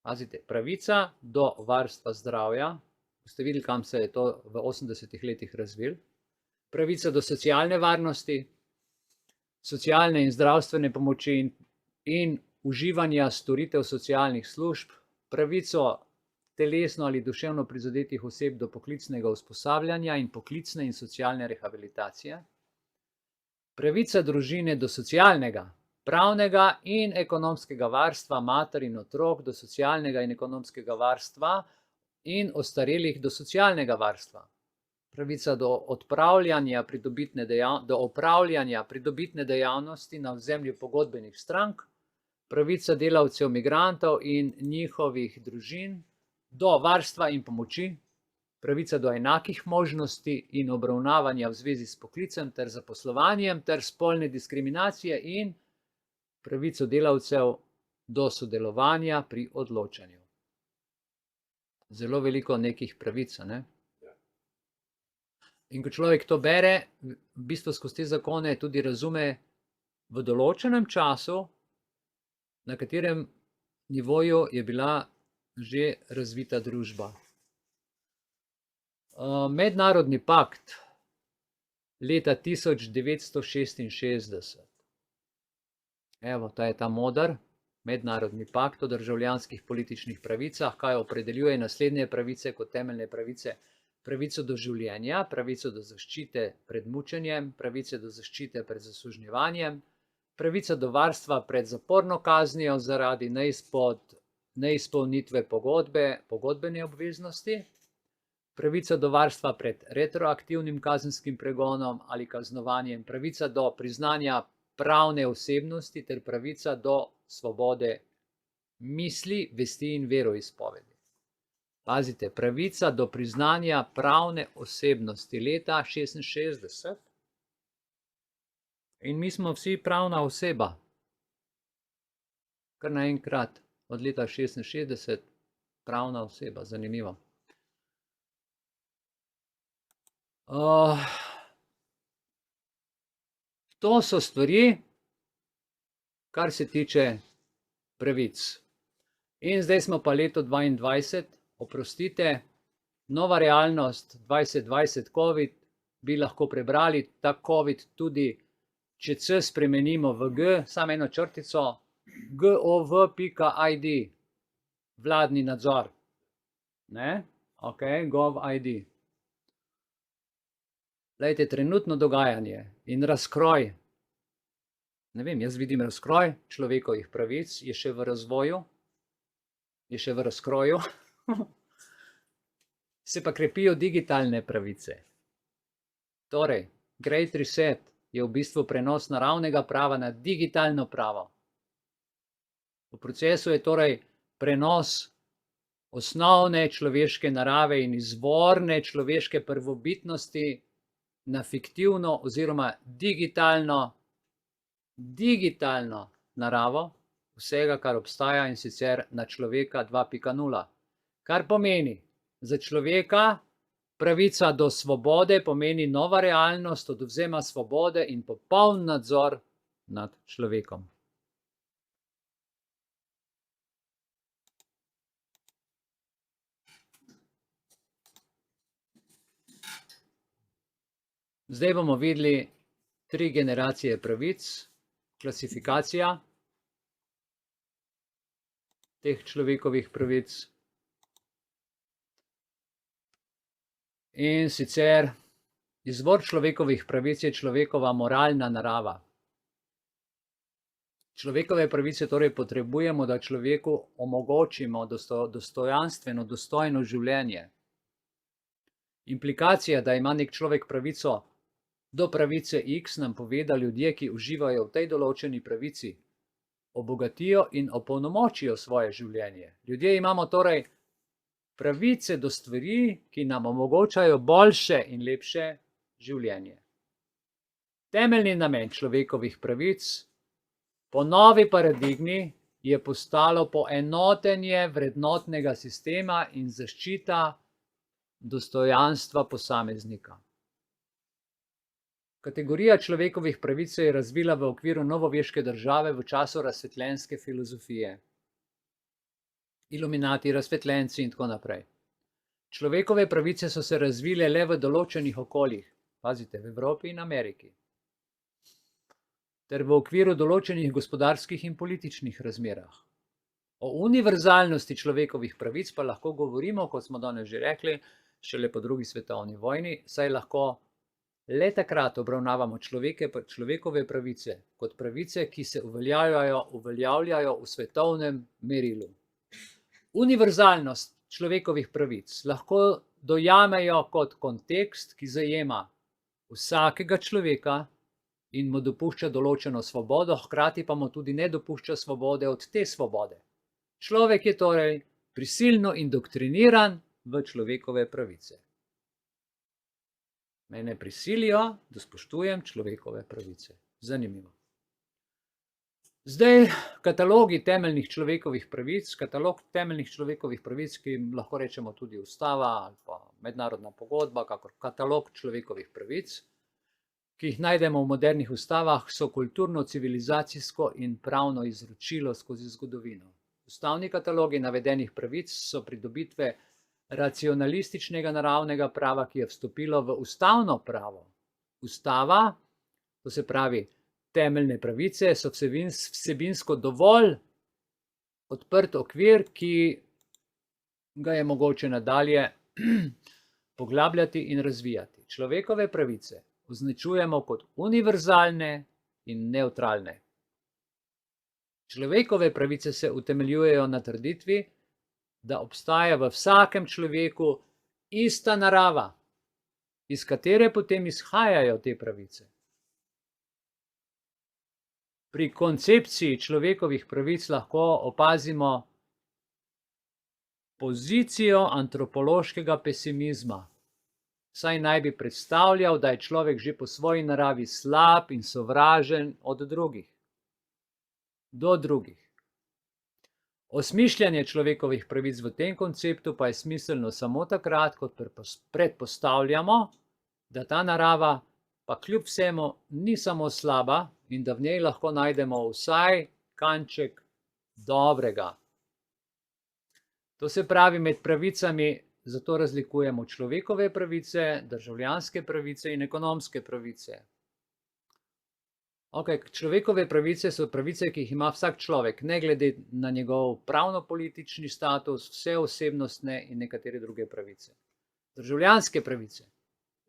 pazite, pravica do varstva zdravja, boste videli, kam se je to v 80-ih letih razvil, pravica do socialne varnosti, socialne in zdravstvene pomoči in uživanja storitev socialnih služb, pravico telesno ali duševno prizadetih oseb do poklicnega usposabljanja in poklicne in socialne rehabilitacije, pravica družine do socialnega, pravnega in ekonomskega varstva mater in otrok, do socialnega in ekonomskega varstva in ostarelih do socialnega varstva, pravica do opravljanja pridobitne dejavnosti na ozemlju pogodbenih strank, pravica delavcev migrantov in njihovih družin do varstva in pomoči, pravica do enakih možnosti in obravnavanja v zvezi s poklicem ter zaposlovanjem ter spolne diskriminacije in pravico delavcev do sodelovanja pri odločanju. Zelo veliko nekih pravic, ne? In ko človek to bere, v bistvu skozi te zakone tudi razume v določenem času, na katerem nivoju je bila že razvita družba. Mednarodni pakt leta 1966. Evo, ta je ta moder, mednarodni pakt o državljanskih političnih pravicah, kaj opredeljuje naslednje pravice kot temeljne pravice. Pravico do življenja, pravico do zaščite pred mučenjem, pravice do zaščite pred zasužnjevanjem, pravica do varstva pred zaporno kaznijo zaradi neizpolnitve pogodbene obveznosti, pravica do varstva pred retroaktivnim kazenskim pregonom ali kaznovanjem, pravica do priznanja pravne osebnosti ter pravica do svobode misli, vesti in veroizpovedi. Pazite, pravica do priznanja pravne osebnosti leta 1966 in mi smo vsi pravna oseba. Kar naenkrat od leta 1966 pravna oseba, zanimivo. To so stvari, kar se tiče pravic. In zdaj smo pa leto 2022, oprostite, nova realnost, 2020 COVID, bi lahko prebrali ta COVID tudi, če C spremenimo v G, samo eno črtico, gov.id, vladni nadzor. Ne? Ok, gov.id. Glejte, trenutno dogajanje in razkroj, ne vem, jaz vidim razkroj človekovih pravic, je še v razvoju, je še v razkroju, se pa krepijo digitalne pravice. Torej, Great Reset je v bistvu prenos naravnega prava na digitalno pravo. V procesu je torej prenos osnovne človeške narave in izvorne človeške prvobitnosti na fiktivno oziroma digitalno naravo vsega, kar obstaja, in sicer na človeka 2.0. Kar pomeni, za človeka pravica do svobode pomeni nova realnost, odvzema svobode in popoln nadzor nad človekom. Zdaj bomo videli 3 generacije pravic, klasifikacija teh človekovih pravic. In sicer izvor človekovih pravic je človekova moralna narava. Človekove pravice torej potrebujemo, da človeku omogočimo dostojanstveno, dostojno življenje. Implikacija, da ima nek človek pravico do pravice X, nam pove, da ljudje, ki uživajo v tej določeni pravici, obogatijo in opolnomočijo svoje življenje. Ljudje imamo torej pravice do stvari, ki nam omogočajo boljše in lepše življenje. Temeljni namen človekovih pravic po novi paradigmi je postalo poenotenje vrednotnega sistema in zaščita dostojanstva posameznika. Kategorija človekovih pravic se je razvila v okviru novoveške države v času razsvetljenske filozofije. Iluminati, razsvetljenci in tako naprej. Človekove pravice so se razvile le v določenih okoljih, pazite, v Evropi in Ameriki, ter v okviru določenih gospodarskih in političnih razmerah. O univerzalnosti človekovih pravic pa lahko govorimo, kot smo danes že rekli, šele po drugi svetovni vojni, saj lahko le takrat obravnavamo človekove pravice kot pravice, ki se uveljavljajo v svetovnem merilu. Univerzalnost človekovih pravic lahko dojamejo kot kontekst, ki zajema vsakega človeka in mu dopušča določeno svobodo, hkrati pa mu tudi ne dopušča svobode od te svobode. Človek je torej prisilno indoktriniran v človekove pravice. Mene prisilijo, da spoštujem človekove pravice. Zanimivo. Zdaj, katalogi temeljnih človekovih pravic, katalog temeljnih človekovih pravic, ki lahko rečemo tudi ustava ali pa mednarodna pogodba, kakor katalog človekovih pravic, ki jih najdemo v modernih ustavah, so kulturno, civilizacijsko in pravno izročilo skozi zgodovino. Ustavni katalogi navedenih pravic so pridobitve racionalističnega naravnega prava, ki je vstopilo v ustavno pravo. Ustava, to se pravi temeljne pravice, so vsebinsko dovolj odprt okvir, ki ga je mogoče nadalje poglabljati in razvijati. Človekove pravice označujemo kot univerzalne in nevtralne. Človekove pravice se utemeljujejo na trditvi, da obstaja v vsakem človeku ista narava, iz katere potem izhajajo te pravice. Pri koncepciji človekovih pravic lahko opazimo pozicijo antropološkega pesimizma, saj naj bi predstavljal, da je človek že po svoji naravi slab in sovražen od drugih, do drugih. Osmišljanje človekovih pravic v tem konceptu pa je smiselno samo takrat, kot predpostavljamo, da ta narava pa kljub vsemu ni samo slaba in da v njej lahko najdemo vsaj kanček dobrega. To se pravi, med pravicami zato razlikujemo človekove pravice, državljanske pravice in ekonomske pravice. Človekove pravice so pravice, ki jih ima vsak človek, ne glede na njegov pravno-politični status, vse osebnostne in nekatere druge pravice. Državljanske pravice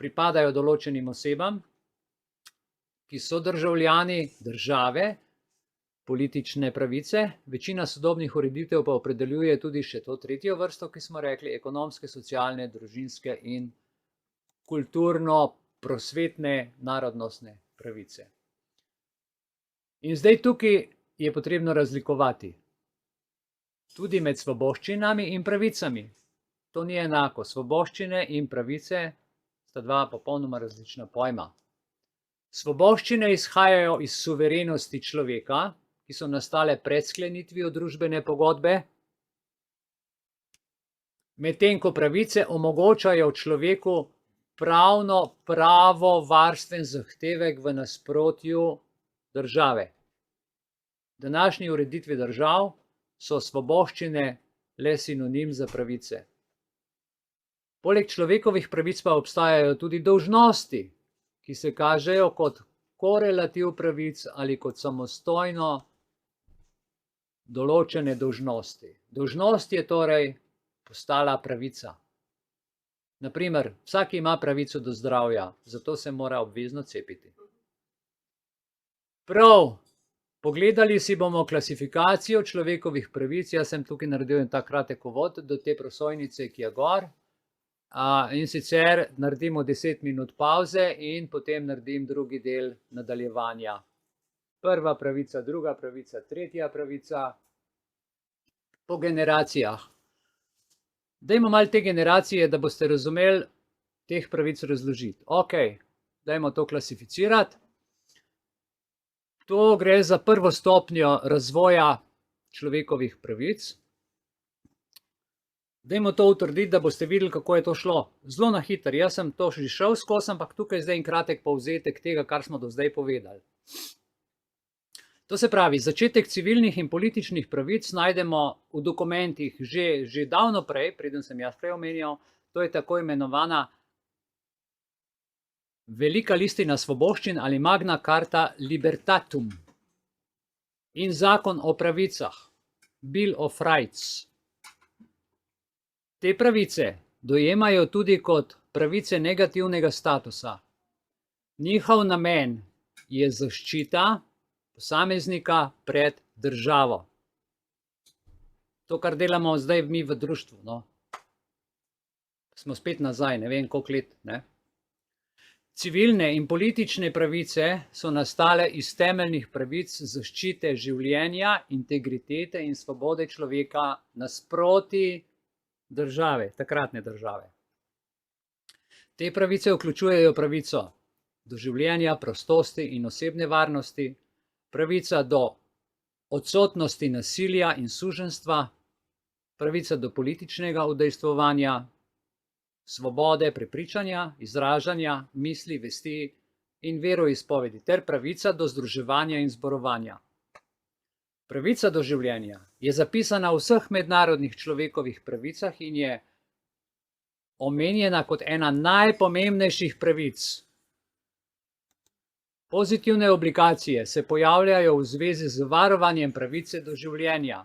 pripadajo določenim osebam, ki so državljani države, politične pravice. Večina sodobnih ureditev pa opredeljuje tudi še to tretjo vrsto, ki smo rekli, ekonomske, socialne, družinske in kulturno-prosvetne, narodnostne pravice. In zdaj tukaj je potrebno razlikovati tudi med svoboščinami in pravicami. To ni enako. Svoboščine in pravice sta dva popolnoma različna pojma. Svoboščine izhajajo iz suverenosti človeka, ki so nastale pred sklenitvijo družbene pogodbe, medtem ko pravice omogočajo človeku pravovarstven zahtevek v nasprotju države. V današnji ureditvi držav so svoboščine le sinonim za pravice. Poleg človekovih pravic pa obstajajo tudi dolžnosti, ki se kažejo kot korelativ pravic ali kot samostojno določene dolžnosti. Dolžnost je torej postala pravica. Naprimer, vsak ima pravico do zdravja, zato se mora obvezno cepiti. Prav, pogledali si bomo klasifikacijo človekovih pravic. Jaz sem tukaj naredil en ta kratek uvod do te prosojnice, ki je gor. In sicer naredimo 10 minut pauze in potem naredim drugi del nadaljevanja. Prva pravica, druga pravica, tretja pravica. Po generacijah. Dajmo malo te generacije, da boste razumeli teh pravic razložiti. Ok, dajmo to klasificirati. To gre za prvo stopnjo razvoja človekovih pravic. Dajmo to utrditi, da boste videli, kako je to šlo. Zelo na hitro. Jaz sem to že šel skozi, ampak tukaj zdaj en kratek povzetek tega, kar smo do zdaj povedali. To se pravi, začetek civilnih in političnih pravic najdemo v dokumentih že davno prej, preden sem jaz prej omenjal. To je tako imenovana Velika listina svoboščin ali Magna Carta Libertatum in Zakon o pravicah, Bill of Rights. Te pravice dojemajo tudi kot pravice negativnega statusa. Njihov namen je zaščita posameznika pred državo. To, kar delamo zdaj mi v društvu, no. Smo spet nazaj, ne vem koliko let, ne. Civilne in politične pravice so nastale iz temeljnih pravic zaščite življenja, integritete in svobode človeka nasproti države, takratne države. Te pravice vključujejo pravico do življenja, prostosti in osebne varnosti, pravica do odsotnosti nasilja in suženjstva, pravica do političnega udejstvovanja, svobode prepričanja, izražanja, misli, vesti in veroizpovedi ter pravica do združevanja in zborovanja. Pravica do življenja je zapisana v vseh mednarodnih človekovih pravicah in je omenjena kot ena najpomembnejših pravic. Pozitivne oblikacije se pojavljajo v zvezi z varovanjem pravice do življenja.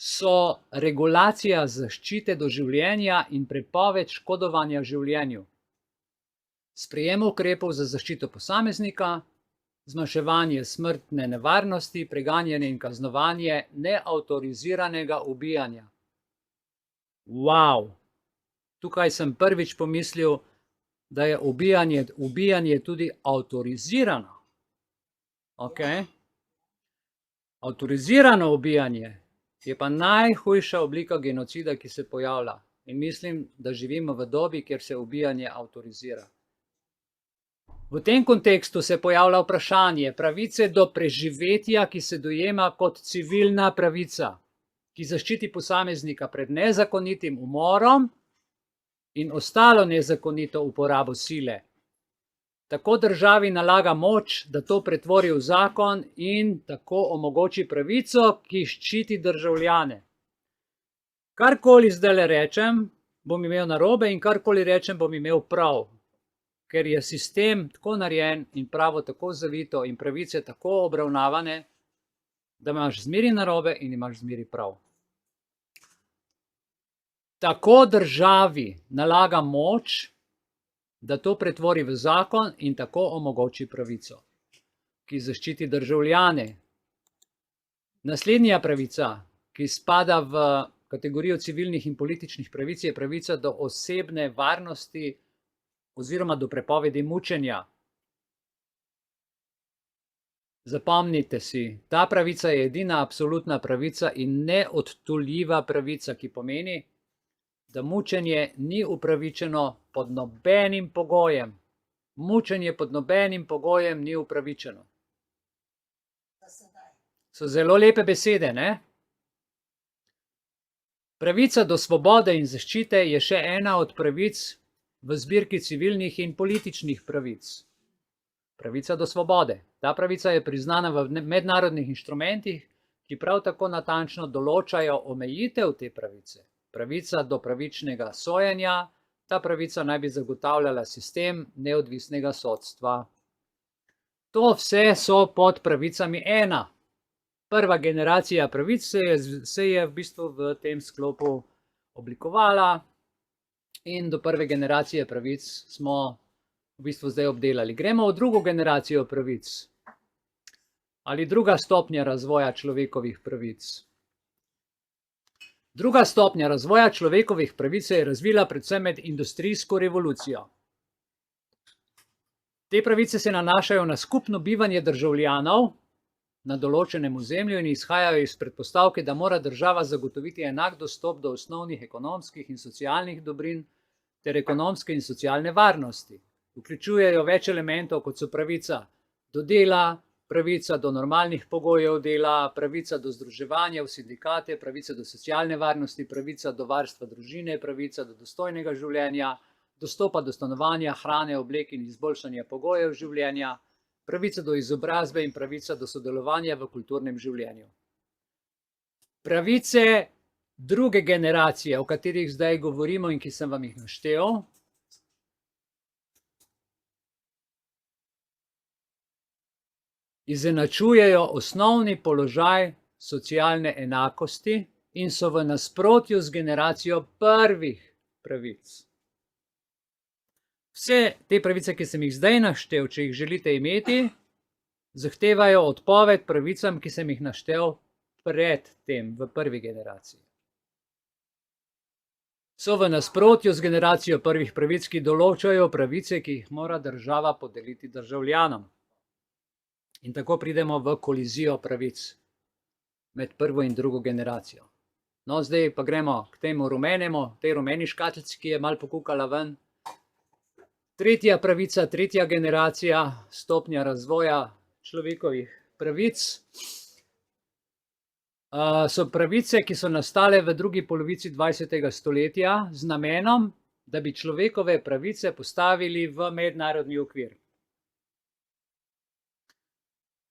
So regulacija zaščite do življenja in prepoved škodovanja življenju. Sprejem ukrepov za zaščito posameznika, zmanjševanje smrtne nevarnosti, preganjanje in kaznovanje neavtoriziranega ubijanja. Wow! Tukaj sem prvič pomislil, da je ubijanje tudi avtorizirano. Ok? Avtorizirano ubijanje je pa najhujša oblika genocida, ki se pojavlja. In mislim, da živimo v dobi, kjer se ubijanje avtorizira. V tem kontekstu se pojavlja vprašanje pravice do preživetja, ki se dojema kot civilna pravica, ki zaščiti posameznika pred nezakonitim umorom in ostalo nezakonito uporabo sile. Tako državi nalaga moč, da to pretvori v zakon in tako omogoči pravico, ki ščiti državljane. Karkoli zdajle rečem, bom imel narobe in karkoli rečem, bom imel prav. Ker je sistem tako narejen in pravo tako zavito in pravice tako obravnavane, da imaš zmeri narobe in imaš zmeri prav. Tako državi nalaga moč, da to pretvori v zakon in tako omogoči pravico, ki zaščiti državljane. Naslednja pravica, ki spada v kategorijo civilnih in političnih pravic, je pravica do osebne varnosti oziroma do prepovedi mučenja. Zapomnite si, ta pravica je edina absolutna pravica in neodtuljiva pravica, ki pomeni, da mučenje ni upravičeno pod nobenim pogojem. Mučenje pod nobenim pogojem ni upravičeno. So zelo lepe besede, ne? Pravica do svobode in zaščite je še ena od pravic v zbirki civilnih in političnih pravic. Pravica do svobode. Ta pravica je priznana v mednarodnih inštrumentih, ki prav tako natančno določajo omejitev te pravice. Pravica do pravičnega sojenja, ta pravica naj bi zagotavljala sistem neodvisnega sodstva. To vse so pod pravicami 1. Prva generacija pravic se je v bistvu v tem sklopu oblikovala in do prve generacije pravic smo v bistvu zdaj obdelali. Gremo v drugo generacijo pravic ali druga stopnja razvoja človekovih pravic. Druga stopnja razvoja človekovih pravic se je razvila predvsem med industrijsko revolucijo. Te pravice se nanašajo na skupno bivanje državljanov na določenem ozemlju in izhajajo iz predpostavke, da mora država zagotoviti enak dostop do osnovnih ekonomskih in socialnih dobrin ter ekonomske in socialne varnosti. Vključujejo več elementov, kot so pravica do dela, pravica do normalnih pogojev dela, pravica do združevanja v sindikate, pravica do socialne varnosti, pravica do varstva družine, pravica do dostojnega življenja, dostopa do stanovanja, hrane, oblek in izboljšanja pogojev življenja, pravica do izobrazbe in pravica do sodelovanja v kulturnem življenju. Pravice druge generacije, o katerih zdaj govorimo in ki sem vam jih naštel, izenačujejo osnovni položaj socialne enakosti in so v nasprotju z generacijo prvih pravic. Vse te pravice, ki sem jih zdaj naštel, če jih želite imeti, zahtevajo odpoved pravicam, ki sem jih naštel pred tem, v prvi generaciji. So v nasprotju z generacijo prvih pravic, ki določajo pravice, ki jih mora država podeliti državljanom. In tako pridemo v kolizijo pravic med prvo in drugo generacijo. No, zdaj pa gremo k temu rumenemu, tej rumeni škatlici, ki je malo pokukala ven. Tretja pravica, tretja generacija, stopnja razvoja človekovih pravic, so pravice, ki so nastale v drugi polovici 20. stoletja z namenom, da bi človekove pravice postavili v mednarodni okvir.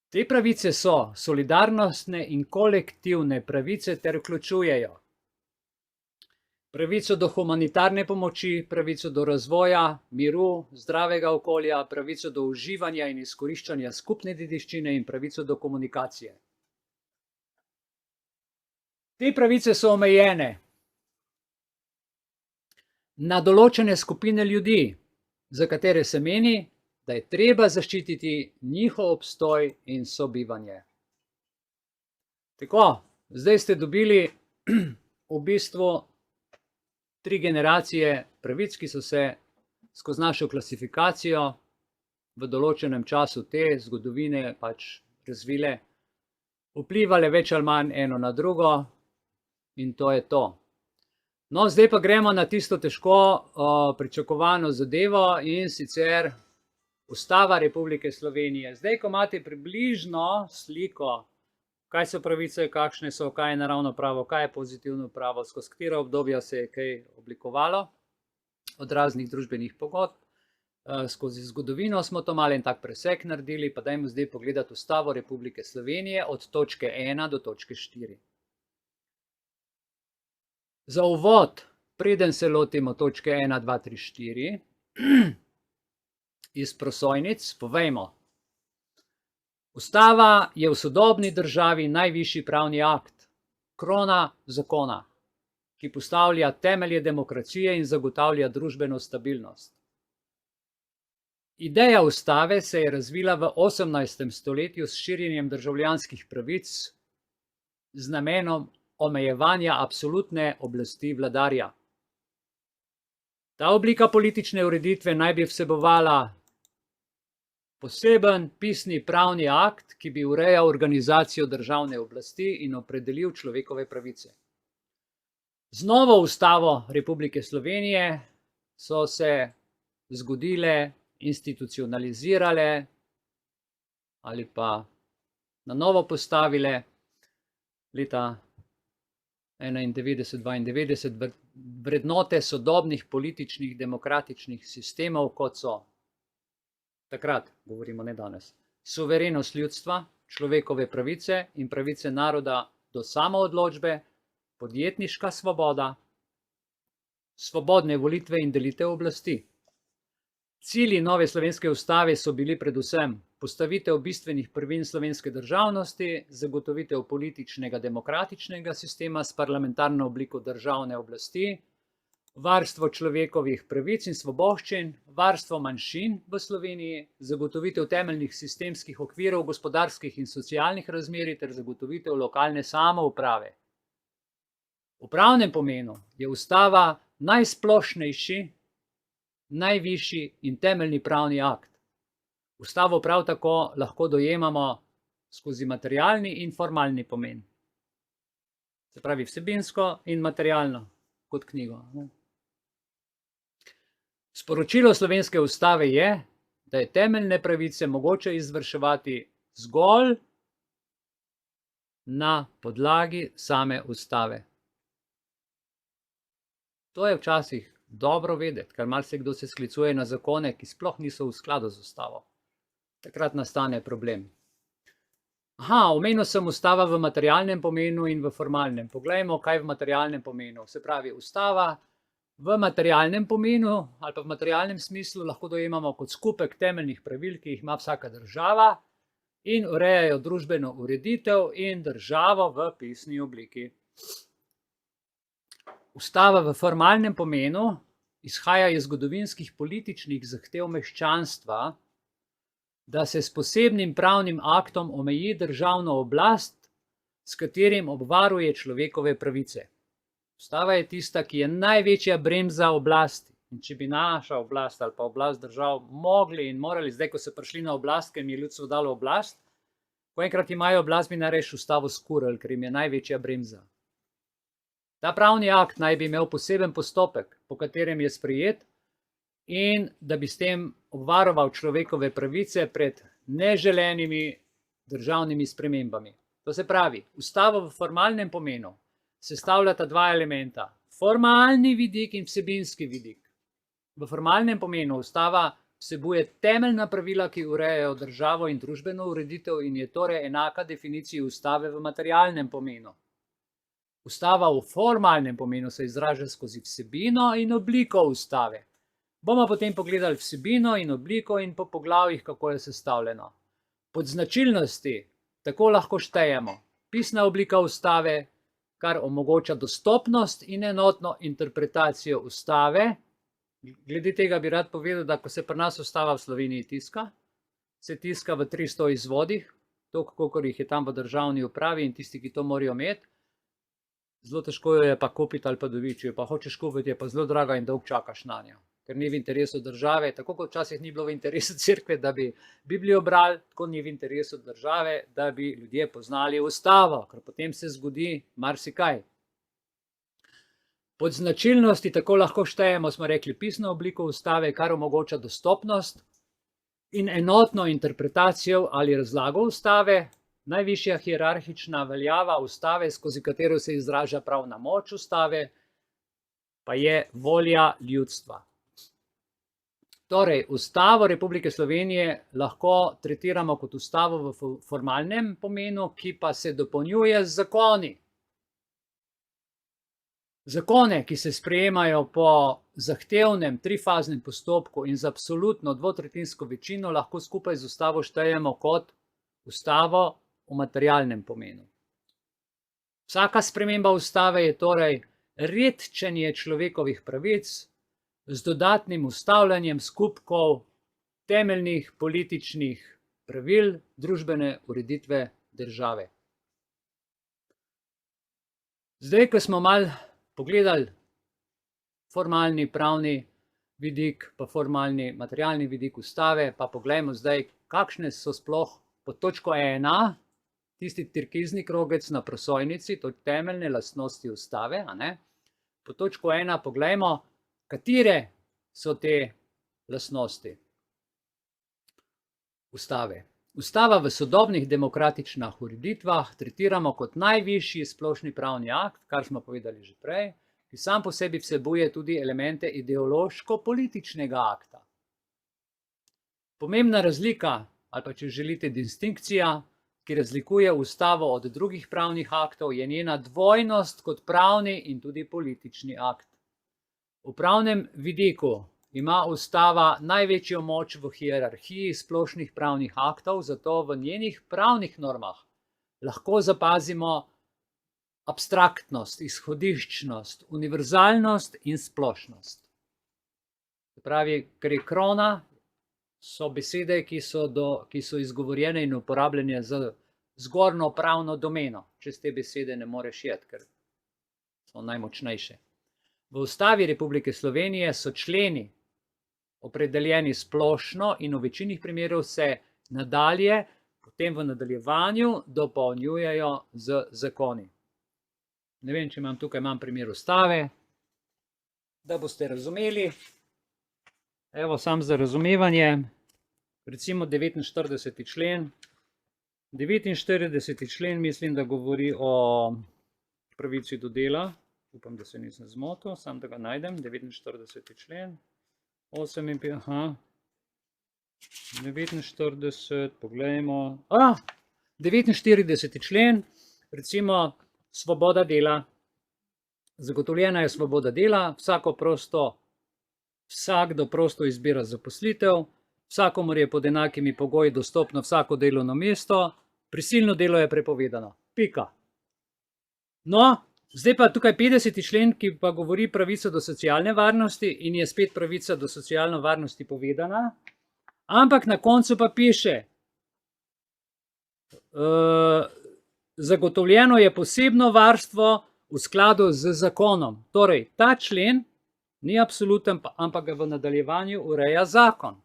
Te pravice so solidarnostne in kolektivne pravice ter vključujejo pravico do humanitarne pomoči, pravico do razvoja, miru, zdravega okolja, pravico do uživanja in izkoriščanja skupne dediščine in pravico do komunikacije. Te pravice so omejene na določene skupine ljudi, za katere se meni, da je treba zaščititi njihov obstoj in sobivanje. Tako, zdaj ste dobili v bistvu 3 generacije pravic, ki so se skozi našo klasifikacijo v določenem času te zgodovine pač razvile, vplivale več ali manj eno na drugo in to je to. No, zdaj pa gremo na tisto težko pričakovano zadevo in sicer Ustava Republike Slovenije. Zdaj, ko imate približno sliko, kaj so pravice, kakšne so, kaj je naravno pravo, kaj je pozitivno pravo, skozi katera obdobja se je kaj oblikovalo od raznih družbenih pogodb, skozi zgodovino smo to malo en tak presek naredili, pa dajmo zdaj pogledati Ustavo Republike Slovenije od točke 1 do točke 4. Za uvod, preden se lotimo točke 1, 2, 3, 4, iz prosojnic, povejmo. Ustava je v sodobni državi najvišji pravni akt, krona zakona, ki postavlja temelje demokracije in zagotavlja družbeno stabilnost. Ideja ustave se je razvila v 18. stoletju s širjenjem državljanskih pravic z namenom omejevanja absolutne oblasti vladarja. Ta oblika politične ureditve naj bi vsebovala poseben pisni pravni akt, ki bi urejal organizacijo državne oblasti in opredelil človekove pravice. Z novo Ustavo Republike Slovenije so se zgodile, institucionalizirale ali pa na novo postavile leta 91-92 vrednote sodobnih političnih demokratičnih sistemov, kot so takrat govorimo, ne danes, suverenost ljudstva, človekove pravice in pravice naroda do samoodločbe, podjetniška svoboda, svobodne volitve in delitev oblasti. Cilji nove slovenske ustave so bili predvsem postavitev bistvenih prvin slovenske državnosti, zagotovitev političnega demokratičnega sistema s parlamentarno obliko državne oblasti, varstvo človekovih pravic in svoboščin, varstvo manjšin v Sloveniji, zagotovitev temeljnih sistemskih okvirov gospodarskih in socialnih razmerij ter zagotovitev lokalne samouprave. V pravnem pomenu je ustava najsplošnejši, najvišji in temeljni pravni akt. Ustavo prav tako lahko dojemamo skozi materialni in formalni pomen. Se pravi vsebinsko in materialno kot knjigo. Sporočilo slovenske ustave je, da je temeljne pravice mogoče izvrševati zgolj na podlagi same ustave. To je včasih dobro vedeti, ker marsikdo se sklicuje na zakone, ki sploh niso v skladu z ustavo. Takrat nastane problem. Omenil sem ustava v materialnem pomenu in v formalnem. Poglejmo, kaj v materialnem pomenu. Se pravi, ustava v materialnem pomenu ali pa v materialnem smislu lahko dojemamo kot skupek temeljnih pravil, ki jih ima vsaka država in urejajo družbeno ureditev in državo v pisni obliki. Ustava v formalnem pomenu izhaja iz zgodovinskih političnih zahtev meščanstva, da se s posebnim pravnim aktom omeji državno oblast, s katerim obvaruje človekove pravice. Ustava je tista, ki je največja bremza oblasti. In če bi naša oblast ali pa oblast držav mogli in morali, zdaj, ko so prišli na oblast, ker jim je ljudstvo dalo oblast, ko enkrat imajo oblast, bi najreš ustavo skurili, ker jim je največja bremza. Ta pravni akt naj bi imel poseben postopek, po katerem je sprejet in da bi s tem obvaroval človekove pravice pred neželenimi državnimi spremembami. To se pravi, ustavo v formalnem pomenu sestavljata dva elementa, formalni vidik in vsebinski vidik. V formalnem pomenu ustava vsebuje temeljna pravila, ki urejajo državo in družbeno ureditev in je torej enaka definiciji ustave v materialnem pomenu. Ustava v formalnem pomenu se izraža skozi vsebino in obliko ustave. Bomo potem pogledali vsebino in obliko in po poglavjih, kako je sestavljeno. Pod značilnosti tako lahko štejemo pisna oblika ustave, kar omogoča dostopnost in enotno interpretacijo ustave. Glede tega bi rad povedal, da ko se pri nas ustava v Sloveniji tiska, se tiska v 300 izvodih, toliko, kolikor jih je tam v državni upravi in tisti, ki to morajo imeti. Zelo težko jo je pa kupiti ali pa dobiti, če jo pa hočeš kupiti, je pa zelo draga in dolgo čakaš na njo. Ker ni v interesu države, tako kot včasih ni bilo v interesu cerkve, da bi Biblijo brali, tako ni v interesu države, da bi ljudje poznali ustavo, ker potem se zgodi marsikaj. Pod značilnosti tako lahko štejemo, smo rekli, pisno obliko ustave, kar omogoča dostopnost in enotno interpretacijo ali razlago ustave, najvišja hierarhična veljava ustave, skozi katero se izraža pravna moč ustave, pa je volja ljudstva. Torej, Ustavo Republike Slovenije lahko tretiramo kot ustavo v formalnem pomenu, ki pa se dopolnjuje z zakoni. Zakone, ki se sprejemajo po zahtevnem trifaznem postopku in z absolutno dvotretjinsko večino, lahko skupaj z ustavo štejemo kot ustavo v materialnem pomenu. Vsaka sprememba ustave je torej redčenje človekovih pravic z dodatnim ustavljanjem skupkov temeljnih političnih pravil družbene ureditve države. Zdaj, ko smo malo pogledali formalni pravni vidik, pa formalni materialni vidik ustave, pa poglejmo zdaj, kakšne so sploh pod točko 1, tisti turkizni krogec na prosojnici, to temeljne lastnosti ustave. Pod točko 1 poglejmo, katere so te lastnosti ustave. Ustava v sodobnih demokratičnih ureditvah tretiramo kot najvišji splošni pravni akt, kar smo povedali že prej, ki sam po sebi vsebuje tudi elemente ideološko-političnega akta. Pomembna razlika, ali pa če želite distinkcija, ki razlikuje ustavo od drugih pravnih aktov, je njena dvojnost kot pravni in tudi politični akt. V pravnem vidiku ima ustava največjo moč v hierarhiji splošnih pravnih aktov, zato v njenih pravnih normah lahko zapazimo abstraktnost, izhodiščnost, univerzalnost in splošnost. Se pravi, ker je krona, so besede, ki so izgovorjene in uporabljene za zgornjo pravno domeno. Čez te besede ne moreš iti, ker so najmočnejše. V Ustavi Republike Slovenije so členi opredeljeni splošno in v večini primerov se nadalje, potem v nadaljevanju dopolnjujejo z zakoni. Ne vem, če imam primer Ustave, da boste razumeli. Evo, sam za razumevanje, recimo 49. člen. 49. člen mislim, da govori o pravici do dela. Upam, da se nisem zmotil, sam da ga najdem. 49. člen. 49, poglejmo. 49. člen, recimo svoboda dela. Zagotovljena je svoboda dela, vsakdo prosto izbira zaposlitev, vsakomur je pod enakimi pogoji dostopno vsako delovno mesto, prisilno delo je prepovedano. Pika. No, zdaj pa tukaj 50. člen, ki pa govori pravico do socialne varnosti in je spet pravica do socialne varnosti povedana, ampak na koncu pa piše, zagotovljeno je posebno varstvo v skladu z zakonom. Torej, ta člen ni absoluten, ampak ga v nadaljevanju ureja zakon.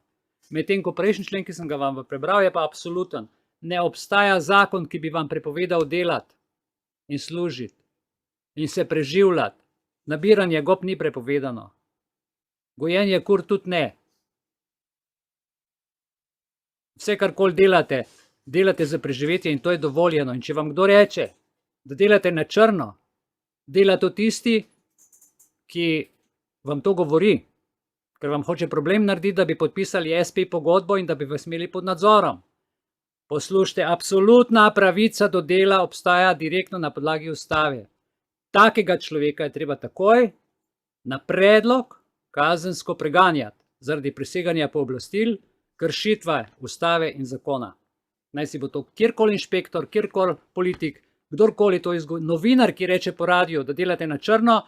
Medtem ko prejšnji člen, ki sem ga vam prebral, je pa absoluten. Ne obstaja zakon, ki bi vam prepovedal delati in služiti in se preživljati. Nabiranje gob ni prepovedano. Gojenje kur tudi ne. Vse, karkoli delate, delate za preživetje in to je dovoljeno. In če vam kdo reče, da delate na črno, dela to tisti, ki vam to govori, ker vam hoče problem narediti, da bi podpisali SP pogodbo in da bi vas imeli pod nadzorom. Poslušajte, absolutna pravica do dela obstaja direktno na podlagi ustave. Takega človeka je treba takoj na predlog kazensko preganjati zaradi preseganja pooblastil, kršitve ustave in zakona. Naj si bo to kjerkoli inšpektor, kjerkoli politik, kdorkoli to izgovori, novinar, ki reče po radiju, da delate na črno,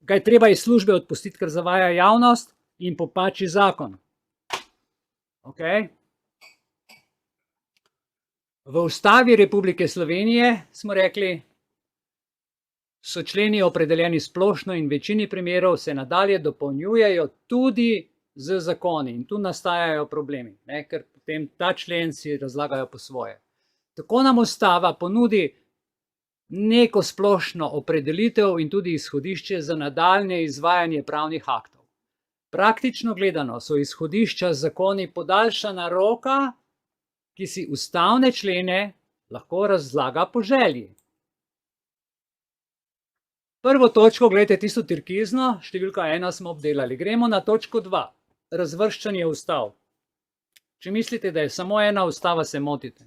ga je treba iz službe odpustiti, ker zavaja javnost in popači zakon. Ok? V Ustavi Republike Slovenije, smo rekli, so členi opredeljeni splošno in v večini primerov se nadalje dopolnjujejo tudi z zakoni. In tu nastajajo problemi, ne? Ker potem ta člen si razlagajo po svoje. Tako nam Ustava ponudi neko splošno opredelitev in tudi izhodišče za nadaljnje izvajanje pravnih aktov. Praktično gledano so izhodišča zakoni podaljšana roka, ki si ustavne člene lahko razlaga po želji. Prvo točko, gledajte, tisto turkizno, številka 1 smo obdelali. Gremo na točko 2, razvrščanje ustav. Če mislite, da je samo ena ustava, se motite.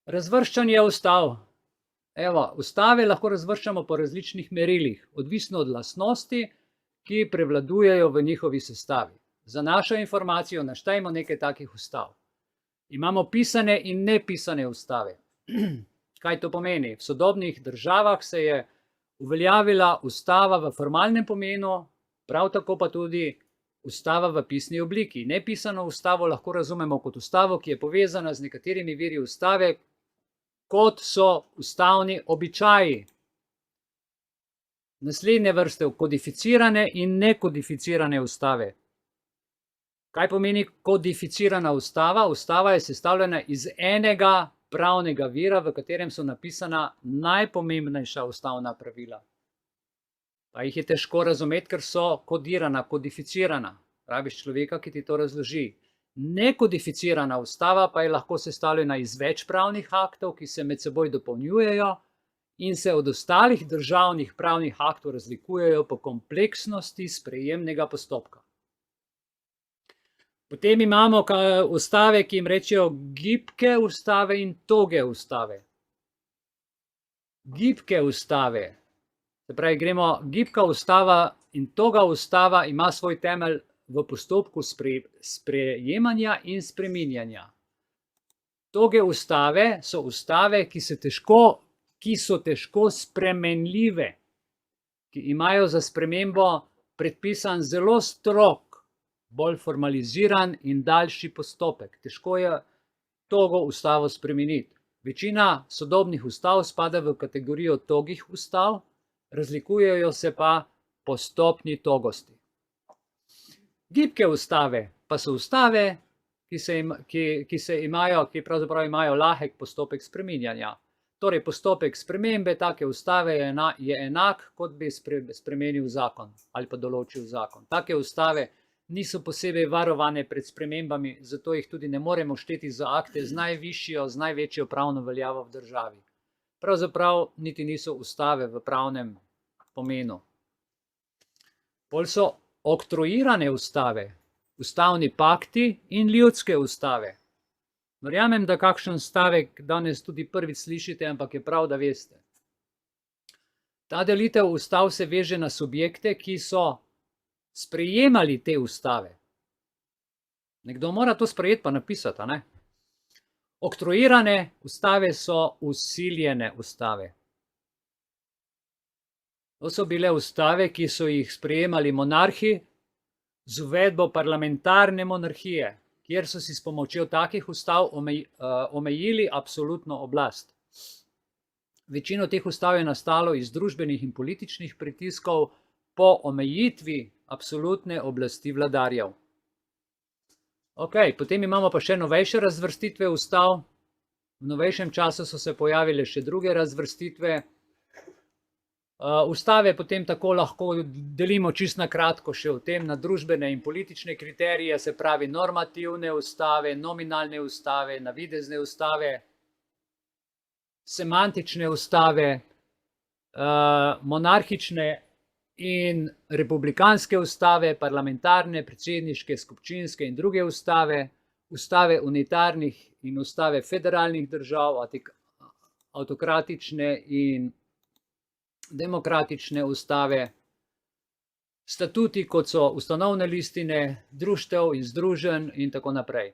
Razvrščanje ustav. Evo, ustave lahko razvrščamo po različnih merilih, odvisno od lastnosti, ki prevladujejo v njihovi sestavi. Za našo informacijo naštajmo nekaj takih ustav. Imamo pisane in nepisane ustave. Kaj to pomeni? V sodobnih državah se je uveljavila ustava v formalnem pomenu, prav tako pa tudi ustava v pisni obliki. Nepisano ustavo lahko razumemo kot ustavo, ki je povezana z nekaterimi viri ustave, kot so ustavni običaji. Naslednje vrste kodificirane in nekodificirane ustave. Kaj pomeni kodificirana ustava? Ustava je sestavljena iz enega pravnega vira, v katerem so napisana najpomembnejša ustavna pravila. Pa jih je težko razumeti, ker so kodirana, kodificirana. Rabiš človeka, ki ti to razloži. Nekodificirana ustava pa je lahko sestavljena iz več pravnih aktov, ki se med seboj dopolnjujejo in se od ostalih državnih pravnih aktov razlikujejo po kompleksnosti sprejemnega postopka. Potem imamo ustave, ki jim rečejo gibke ustave in toge ustave. Gibke ustave, se pravi, gremo, gibka ustava in toga ustava ima svoj temelj v postopku sprejemanja in spreminjanja. Toge ustave so ustave, ki so težko spremenljive, ki imajo za spremembo predpisan zelo strog, bolj formaliziran in daljši postopek. Težko je togo ustavo spremeniti. Večina sodobnih ustav spada v kategorijo togih ustav, razlikujejo se pa po stopnji togosti. Gibke ustave pa so ustave, ki pravzaprav imajo lahek postopek spreminjanja. Torej, postopek spremembe take ustave je enak, kot bi spremenil zakon ali pa določil zakon. Take ustave niso posebej varovane pred spremembami, zato jih tudi ne moremo šteti za akte z največjo pravno veljavo v državi. Pravzaprav niti niso ustave v pravnem pomenu. Bolj so oktroirane ustave, ustavni pakti in ljudske ustave. Verjamem, da kakšen stavek danes tudi prvič slišite, ampak je prav, da veste. Ta delitev ustav se veže na subjekte, ki so sprejemali te ustave. Nekdo mora to sprejeti pa napisati, ne? Oktroirane ustave so vsiljene ustave. To so bile ustave, ki so jih sprejemali monarhi z uvedbo parlamentarne monarhije, kjer so si s pomočjo takih ustav omejili absolutno oblast. Večino teh ustav je nastalo iz družbenih in političnih pritiskov po omejitvi absolutne oblasti vladarjev. Ok, potem imamo pa še novejše razvrstitve ustav. V novejšem času so se pojavile še druge razvrstitve. Ustave potem tako lahko delimo čisto na kratko še o tem, na družbene in politične kriterije, se pravi normativne ustave, nominalne ustave, navidezne ustave, semantične ustave, monarhične in republikanske ustave, parlamentarne, predsedniške, skupščinske in druge ustave, ustave unitarnih in ustave federalnih držav, avtokratične in demokratične ustave, statuti, kot so ustanovne listine, društev in združenj in tako naprej.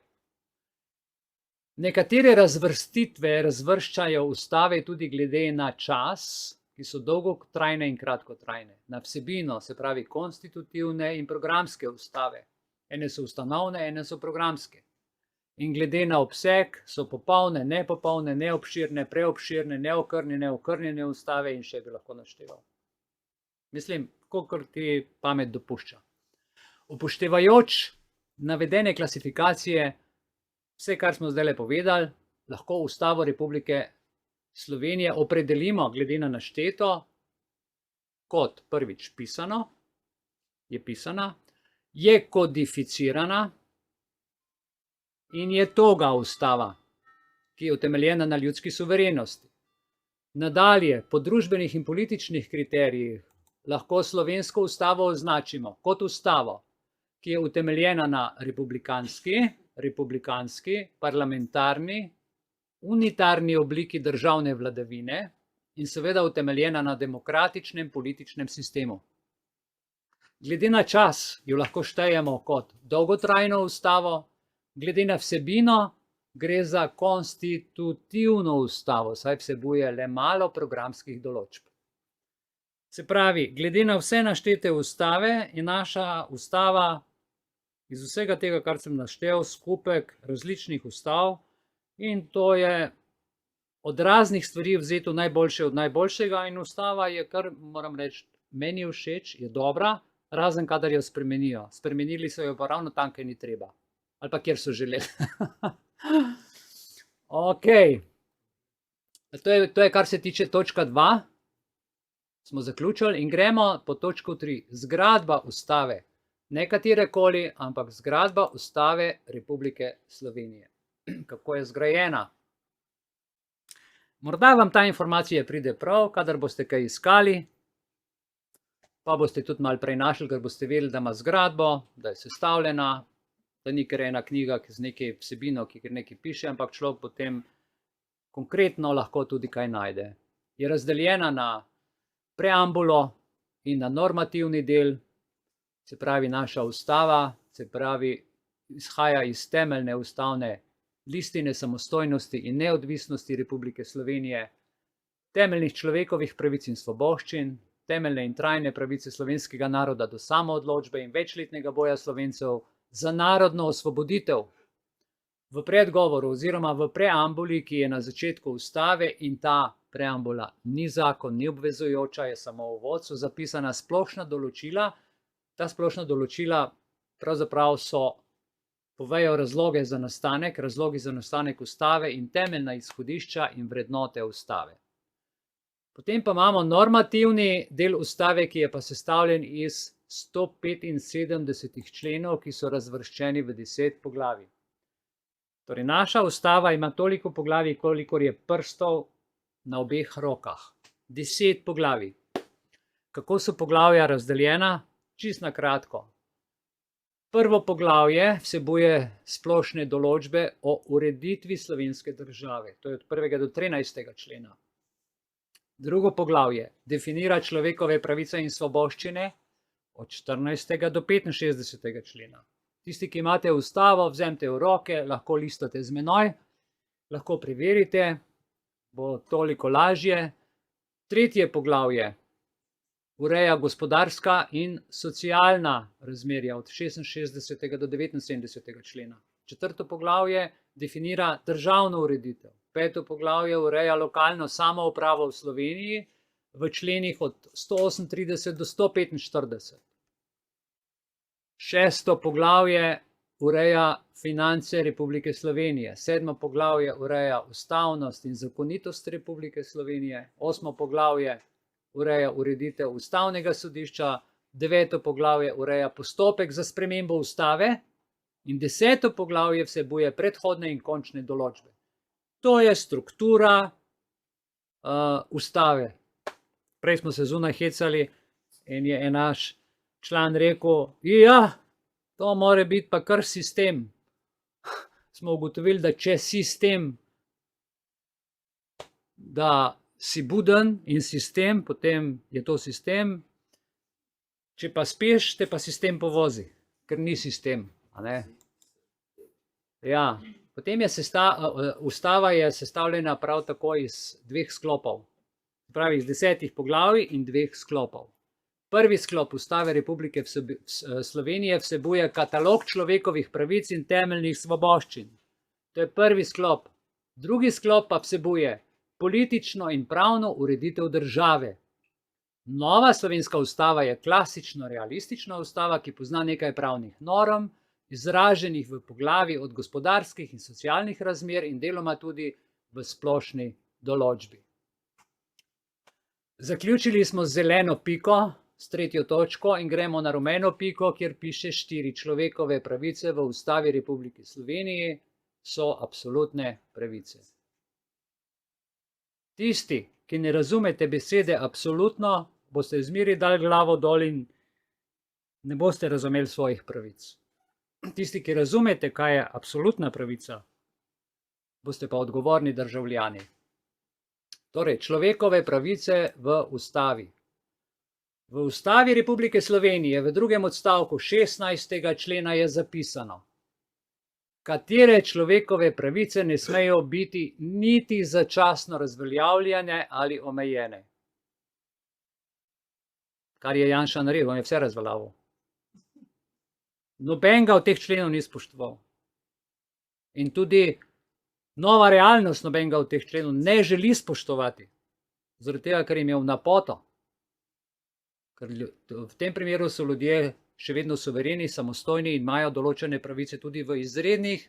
Nekatere razvrstitve razvrščajo ustave tudi glede na čas, ki so dolgotrajne in kratkotrajne, na vsebino, se pravi konstitutivne in programske ustave. Ene so ustanovne, ene so programske. In glede na obseg so popolne, nepopolne, neobširne, preobširne, neokrnjene, okrnjene ustave in še bi lahko našteval. Mislim, kolikor ti pamet dopušča. Upoštevajoč navedene klasifikacije, vse, kar smo zdajle povedali, lahko Ustavo Republike Slovenije opredelimo glede na našteto kot prvič pisano, je pisana, je kodificirana in je toga ustava, ki je utemeljena na ljudski suverenosti. Nadalje, po družbenih in političnih kriterijih lahko slovensko ustavo označimo kot ustavo, ki je utemeljena na republikanski, parlamentarni, unitarni obliki državne vladavine in seveda utemeljena na demokratičnem političnem sistemu. Glede na čas jo lahko štejemo kot dolgotrajno ustavo, glede na vsebino gre za konstitutivno ustavo, saj vsebuje le malo programskih določb. Se pravi, glede na vse naštete ustave je naša ustava iz vsega tega, kar sem naštel, skupek različnih ustav in to je od raznih stvari vzeto najboljše od najboljšega in ustava je, kar moram reči, meni všeč, je dobra, razen kadar jo spremenijo. Spremenili so jo pa ravno tam, kjer ni treba. Ali pa kjer so želeli. Ok. To je, kar se tiče točka 2. Smo zaključili in gremo po točko 3. Zgradba ustave. Ne katerekoli, ampak zgradba Ustave Republike Slovenije. Kako je zgrajena? Morda vam ta informacija pride prav, kadar boste kaj iskali, pa boste tudi malo prej našli, ker boste vedeli, da ima zgradbo, da je sestavljena, To ni kar ena knjiga z nekaj vsebino, ki nekaj piše, ampak človek potem konkretno lahko tudi kaj najde. Je razdeljena na preambulo in na normativni del, se pravi naša ustava, se pravi izhaja iz temeljne ustavne listine samostojnosti in neodvisnosti Republike Slovenije, temeljnih človekovih pravic in svoboščin, temeljne in trajne pravice slovenskega naroda do samoodločbe in večletnega boja Slovencev za narodno osvoboditev. V predgovoru oziroma v preambuli, ki je na začetku ustave, in ta preambula ni zakon, ni obvezujoča, je samo v uvodcu zapisana splošna določila. Ta splošna določila pravzaprav povejo razlogi za nastanek ustave in temeljna izhodišča in vrednote ustave. Potem pa imamo normativni del ustave, ki je pa sestavljen iz 175 členov, ki so razvrščeni v 10 poglavij. Torej, naša ustava ima toliko poglavij, kolikor je prstov na obeh rokah. 10 poglavij. Kako so poglavja razdeljena? Čisto na kratko. Prvo poglavje vsebuje splošne določbe o ureditvi slovenske države. To je od 1. do 13. člena. Drugo poglavje definira človekove pravice in svoboščine od 14. do 65. člena. Tisti, ki imate ustavo, vzemite v roke, lahko listate z menoj, lahko preverite, bo toliko lažje. Tretje poglavje ureja gospodarska in socialna razmerja od 66. do 79. člena. Četrto poglavje definira državno ureditev. Peto poglavje ureja lokalno samoupravo v Sloveniji v členih od 138 do 145. Šesto poglavje ureja finance Republike Slovenije. Sedmo poglavje ureja ustavnost in zakonitost Republike Slovenije. Osmo poglavje ureja ureditev ustavnega sodišča. Deveto poglavje ureja postopek za spremembo ustave. In 10. poglavje vsebuje predhodne in končne določbe. To je struktura ustave. Prej smo se zunaj hecali in je en naš član rekel, ja, to mora biti pa kar sistem. Smo ugotovili, da če sistem, da si buden in sistem, potem je to sistem. Če pa speš, te pa sistem povozi, ker ni sistem. A ne? Ja. Potem je ustava je sestavljena prav tako iz 2 sklopov. Pravi iz 10 poglavij in 2 sklopov. Prvi sklop Ustave Republike Slovenije vsebuje katalog človekovih pravic in temeljnih svoboščin. To je prvi sklop. Drugi sklop pa vsebuje politično in pravno ureditev države. Nova slovenska ustava je klasično realistična ustava, ki pozna nekaj pravnih norm, izraženih v poglavji od gospodarskih in socialnih razmer in deloma tudi v splošni določbi. Zaključili smo z zeleno piko, s 3. točko in gremo na rumeno piko, kjer piše 4 človekove pravice v Ustavi Republike Slovenije so absolutne pravice. Tisti, ki ne razumete besede absolutno, boste zmeri dali glavo dol in ne boste razumeli svojih pravic. Tisti, ki razumete, kaj je absolutna pravica, boste pa odgovorni državljani. Torej, človekove pravice v Ustavi. V Ustavi Republike Slovenije v 2. odstavku 16. člena je zapisano, katere človekove pravice ne smejo biti niti začasno razveljavljene ali omejene. Kar je Janša naredil, on je vse razveljavil. Nobenega od teh členov ni spoštoval. In tudi nova realnost nobenega od teh členov ne želi spoštovati, zaradi tega, ker jim je v napoto. Ker v tem primeru so ljudje še vedno suvereni, samostojni in imajo določene pravice tudi v izrednih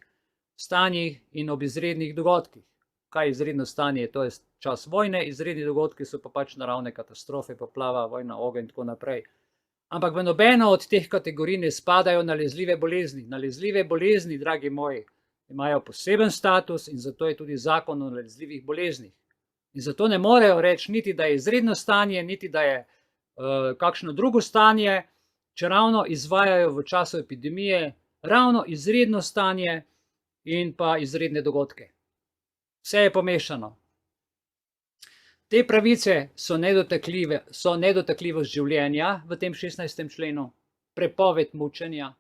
stanjih in ob izrednih dogodkih. Kaj je izredno stanje? To je čas vojne, izredni dogodki so pa pač naravne katastrofe, poplava, vojna, ogenj in tako naprej. Ampak v nobeno od teh kategorij ne spadajo nalezljive bolezni. Nalezljive bolezni, dragi moji, imajo poseben status in zato je tudi zakon o nalezljivih boleznih. In zato ne morejo reči niti, da je izredno stanje, niti da je kakšno drugo stanje, če ravno izvajajo v času epidemije ravno izredno stanje in pa izredne dogodke. Vse je pomešano. Te pravice so nedotakljivost življenja v tem 16. členu, prepoved mučenja,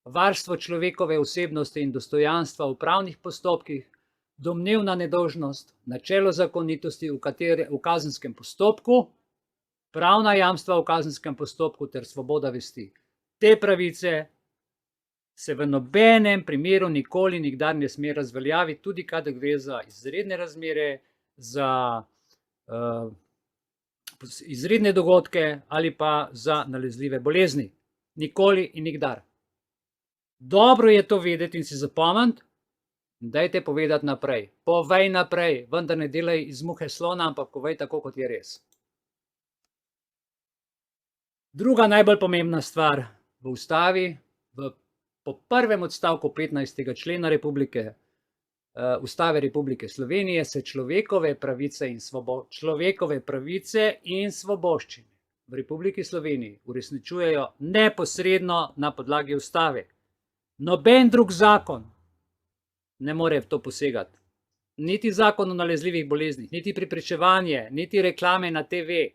varstvo človekove osebnosti in dostojanstva v pravnih postopkih, domnevna nedolžnost, načelo zakonitosti v kazenskem postopku, pravna jamstva v kazenskem postopku ter svoboda vesti. Te pravice se v nobenem primeru nikoli nikdar ne sme razveljaviti, tudi kadar gre za izredne razmere, za izredne dogodke ali pa za nalezljive bolezni. Nikoli in nikdar. Dobro je to vedeti in si zapomniti, dajte povedati naprej. Povej naprej, vendar ne delaj iz muhe slona, ampak povej tako, kot je res. Druga najbolj pomembna stvar v ustavi, po prvem odstavku 15. člena Ustave Republike Slovenije se človekove pravice in svoboščine v Republiki Sloveniji uresničujejo neposredno na podlagi ustave. Noben drug zakon ne more v to posegati. Niti zakon o nalezljivih boleznih, niti preprečevanje, niti reklame na TV,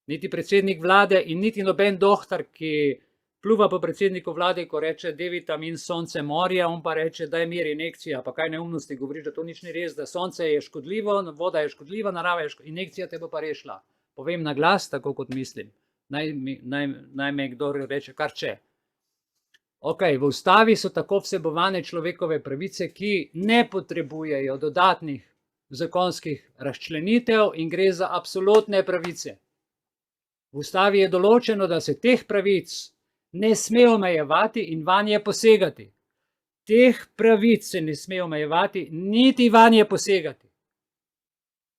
niti predsednik vlade in niti noben dohtar, ki pljuva po predsedniku vlade, ko reče D-vitamin, sonce, morje, on pa reče, daj mir, injekcija, pa kaj neumnosti govoriš, da to nič ni res, da sonce je škodljivo, voda je škodljiva, narava je škodljiva, injekcija te bo pa rešila. Povem na glas, tako kot mislim. Naj me kdo reče, kar če. Ok, v ustavi so tako vsebovane človekove pravice, ki ne potrebujejo dodatnih zakonskih razčlenitev in gre za absolutne pravice. V ustavi je določeno, da se teh pravic ne sme omejevati in vanje posegati. Teh pravic se ne sme omejevati, niti vanje posegati.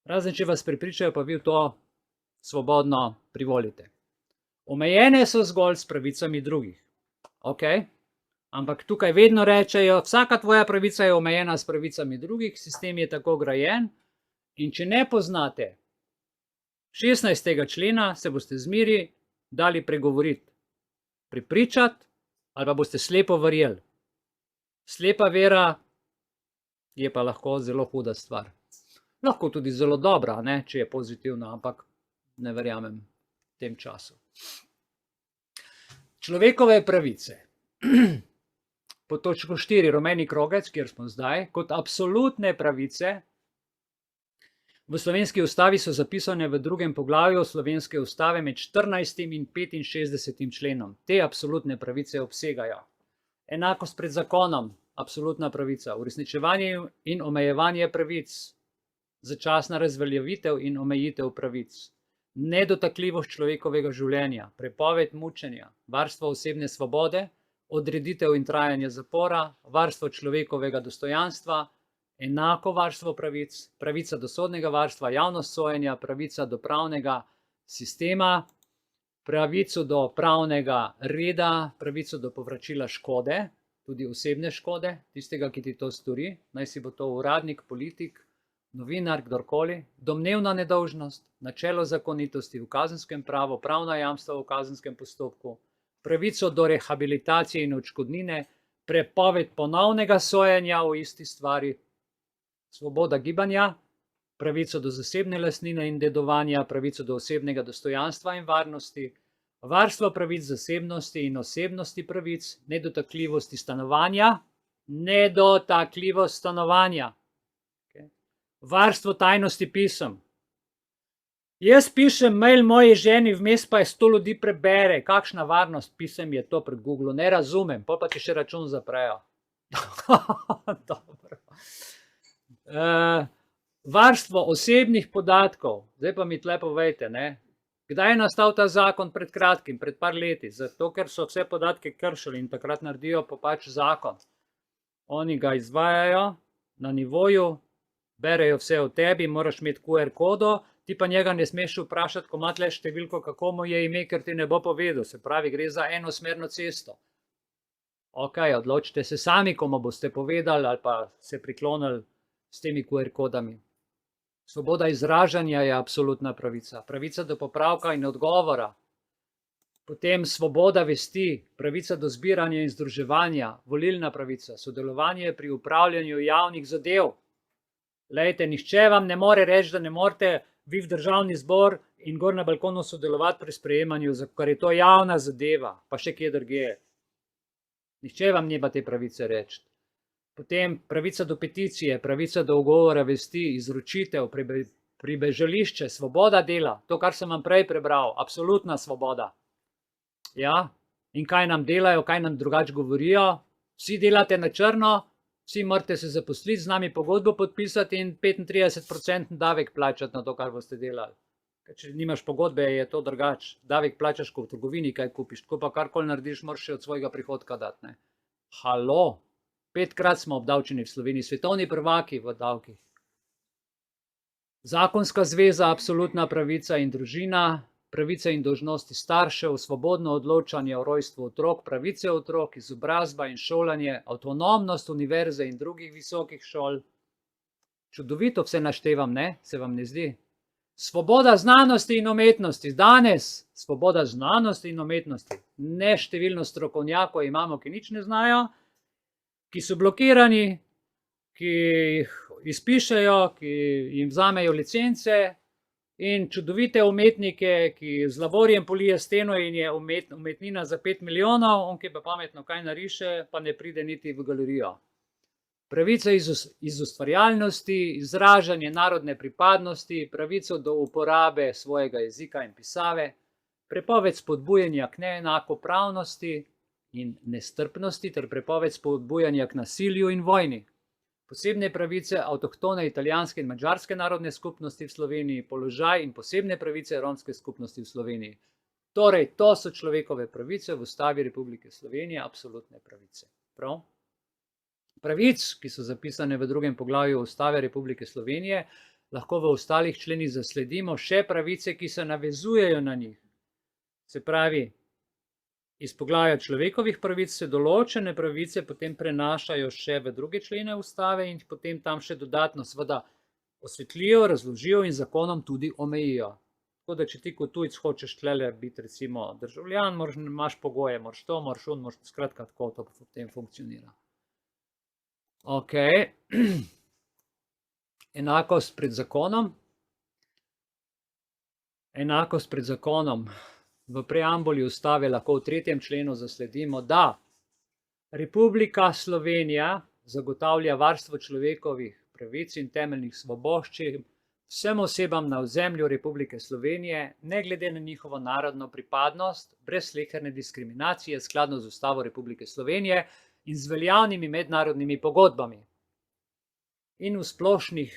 Razen, če vas prepričajo, pa vi to svobodno privolite. Omejene so zgolj s pravicami drugih. Ok? Ampak tukaj vedno rečejo, vsaka tvoja pravica je omejena s pravicami drugih, sistem je tako grajen in če ne poznate 16. člena, se boste zmeri dali pregovoriti, prepričati ali pa boste slepo verjeli. Slepa vera je pa lahko zelo huda stvar. Lahko tudi zelo dobra, ne, če je pozitivna, ampak ne verjamem v tem času. Človekove pravice. Po točko 4, rumeni krogec, kjer smo zdaj, kot absolutne pravice v slovenski ustavi so zapisane v drugem poglavju slovenske ustave med 14. in 65. členom. Te absolutne pravice obsegajo enakost pred zakonom, absolutna pravica, uresničevanje in omejevanje pravic, začasna razveljavitev in omejitev pravic, nedotakljivost človekovega življenja, prepoved mučenja, varstvo osebne svobode, odreditev in trajanje zapora, varstvo človekovega dostojanstva, enako varstvo pravic, pravica do sodnega varstva, javnost sojenja, pravica do pravnega sistema, pravico do pravnega reda, pravico do povračila škode, tudi osebne škode, tistega, ki ti to stori, naj si bo to uradnik, politik, novinar, kdorkoli, domnevna nedolžnost, načelo zakonitosti v kazenskem pravu, pravna jamstva v kazenskem postopku, pravico do rehabilitacije in odškodnine, prepoved ponovnega sojenja v isti stvari, svoboda gibanja, pravico do zasebne lastnine in dedovanja, pravico do osebnega dostojanstva in varnosti, varstvo pravic zasebnosti in osebnosti pravic, nedotakljivosti stanovanja, varstvo tajnosti pisem. Jaz pišem mail moji ženi, vmes pa je 100 ljudi prebere. Kakšna varnost pisem je to pri Googlu? Ne razumem, pol pa ti še račun zaprejo. Dobro. Varstvo osebnih podatkov. Zdaj pa mi tle povejte, ne? Kdaj je nastal ta zakon? Pred kratkim, pred par leti. Zato, ker so vse podatke kršili in takrat naredijo pa pač zakon. Oni ga izvajajo na nivoju, berejo vse o tebi, moraš imeti QR kodo, ti pa njega ne smeš vprašati, ko ima tle številko, kako mu je ime, ker ti ne bo povedal. Se pravi, gre za enosmerno cesto. Ok, odločite se sami, komu boste povedali ali pa se priklonili s temi QR kodami. Svoboda izražanja je absolutna pravica. Pravica do popravka in odgovora. Potem svoboda vesti, pravica do zbiranja in združevanja, volilna pravica, sodelovanje pri upravljanju javnih zadev. Lejte, nihče vam ne more reči, da ne morete vi v državni zbor in gor na balkonu sodelovati pri sprejemanju, ker je to javna zadeva, pa še kje drugje. Nihče vam nima te pravice reči. Potem pravica do peticije, pravica do ugovora vesti, izročitev, pribežališče, svoboda dela, to, kar sem vam prej prebral, absolutna svoboda. Ja, in kaj nam delajo, kaj nam drugače govorijo? Vsi delate na črno, vsi morate se zaposliti, z nami pogodbo podpisati in 35% davek plačati na to, kar boste delali. Ker če nimaš pogodbe, je to drugače. Davek plačaš, ko v trgovini kaj kupiš, tako pa karkoli narediš, moraš še od svojega prihodka dati. Ne? Halo, 5-krat smo obdavčeni v Sloveniji, svetovni prvaki v davkih. Zakonska zveza, absolutna pravica in družina, pravice in dolžnosti staršev, svobodno odločanje o rojstvu otrok, pravice otrok, izobrazba in šolanje, avtonomnost univerze in drugih visokih šol. Čudovito vse naštevam, ne? Se vam ne zdi? Svoboda znanosti in umetnosti. Danes svoboda znanosti in umetnosti. Neštevilno strokovnjakov imamo, ki nič ne znajo, ki so blokirani, ki jih izpišejo, ki jim vzamejo licence, in čudovite umetnike, ki z lavorjem polije steno in je umetnina za 5 milijonov, on, ki pa pametno kaj nariše, pa ne pride niti v galerijo. Pravica iz ustvarjalnosti, izražanje narodne pripadnosti, pravico do uporabe svojega jezika in pisave, prepoved spodbujanja k neenakopravnosti in nestrpnosti ter prepoved spodbujanja k nasilju in vojni. Posebne pravice avtohtone italijanske in madžarske narodne skupnosti v Sloveniji, položaj in posebne pravice romske skupnosti v Sloveniji. Torej, to so človekove pravice v Ustavi Republike Slovenije, absolutne pravice. Prav? Pravic, ki so zapisane v 2. poglavju Ustave Republike Slovenije, lahko v ostalih členih zasledimo še pravice, ki se navezujejo na njih. Se pravi, iz poglavja človekovih pravic se določene pravice potem prenašajo še v druge člene Ustave in potem tam še dodatno seveda osvetlijo, razložijo in zakonom tudi omejijo. Tako da, če ti kot tujec hočeš tlele biti recimo državljan, imaš pogoje, moraš to, moraš on, moraš skratka tako to potem funkcionira. Ok, enakost pred zakonom. Enakost pred zakonom. V preambuli Ustave lahko v 3. členu zasledimo, da Republika Slovenija zagotavlja varstvo človekovih pravic in temeljnih svoboščin vsem osebam na ozemlju Republike Slovenije, ne glede na njihovo narodno pripadnost, brez sleherne diskriminacije, skladno z Ustavo Republike Slovenije in z veljavnimi mednarodnimi pogodbami. In v splošnih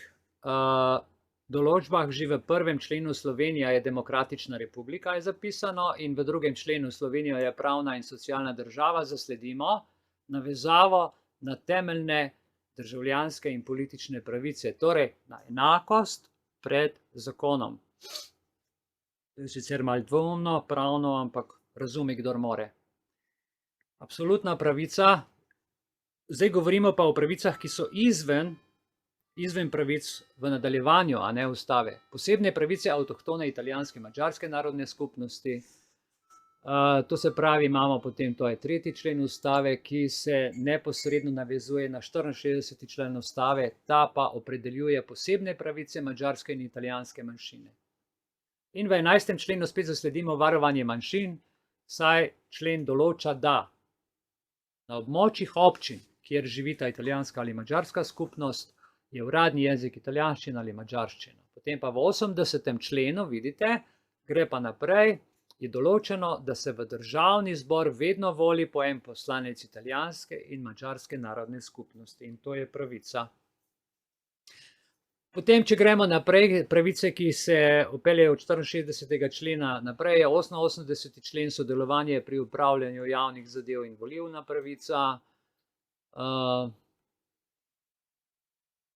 določbah že v 1. členu Slovenija je demokratična republika, je zapisano, in v 2. členu Slovenija je pravna in socialna država, zasledimo navezavo na temeljne državljanske in politične pravice, torej na enakost pred zakonom. To je sicer malo dvoumno, pravno, ampak razumi, kdor more. Absolutna pravica, zdaj govorimo pa o pravicah, ki so izven pravic v nadaljevanju, a ne Ustave. Posebne pravice avtohtone italijanske in madžarske narodne skupnosti. To se pravi, imamo potem, to je 3. člen Ustave, ki se neposredno navezuje na 64. člen Ustave, ta pa opredeljuje posebne pravice madžarske in italijanske manjšine. In v 11. členu spet zasledimo varovanje manjšin, saj člen določa, da na območjih občin, kjer živita italijanska ali madžarska skupnost, je uradni jezik italijanščina ali madžarščina. Potem pa v 80. členu, vidite, gre pa naprej, je določeno, da se v državni zbor vedno voli po en poslanec italijanske in madžarske narodne skupnosti. In to je pravica. Potem, če gremo naprej, pravice, ki se opeljejo od 64. člena naprej, je 88. člen sodelovanje pri upravljanju javnih zadev in volilna pravica.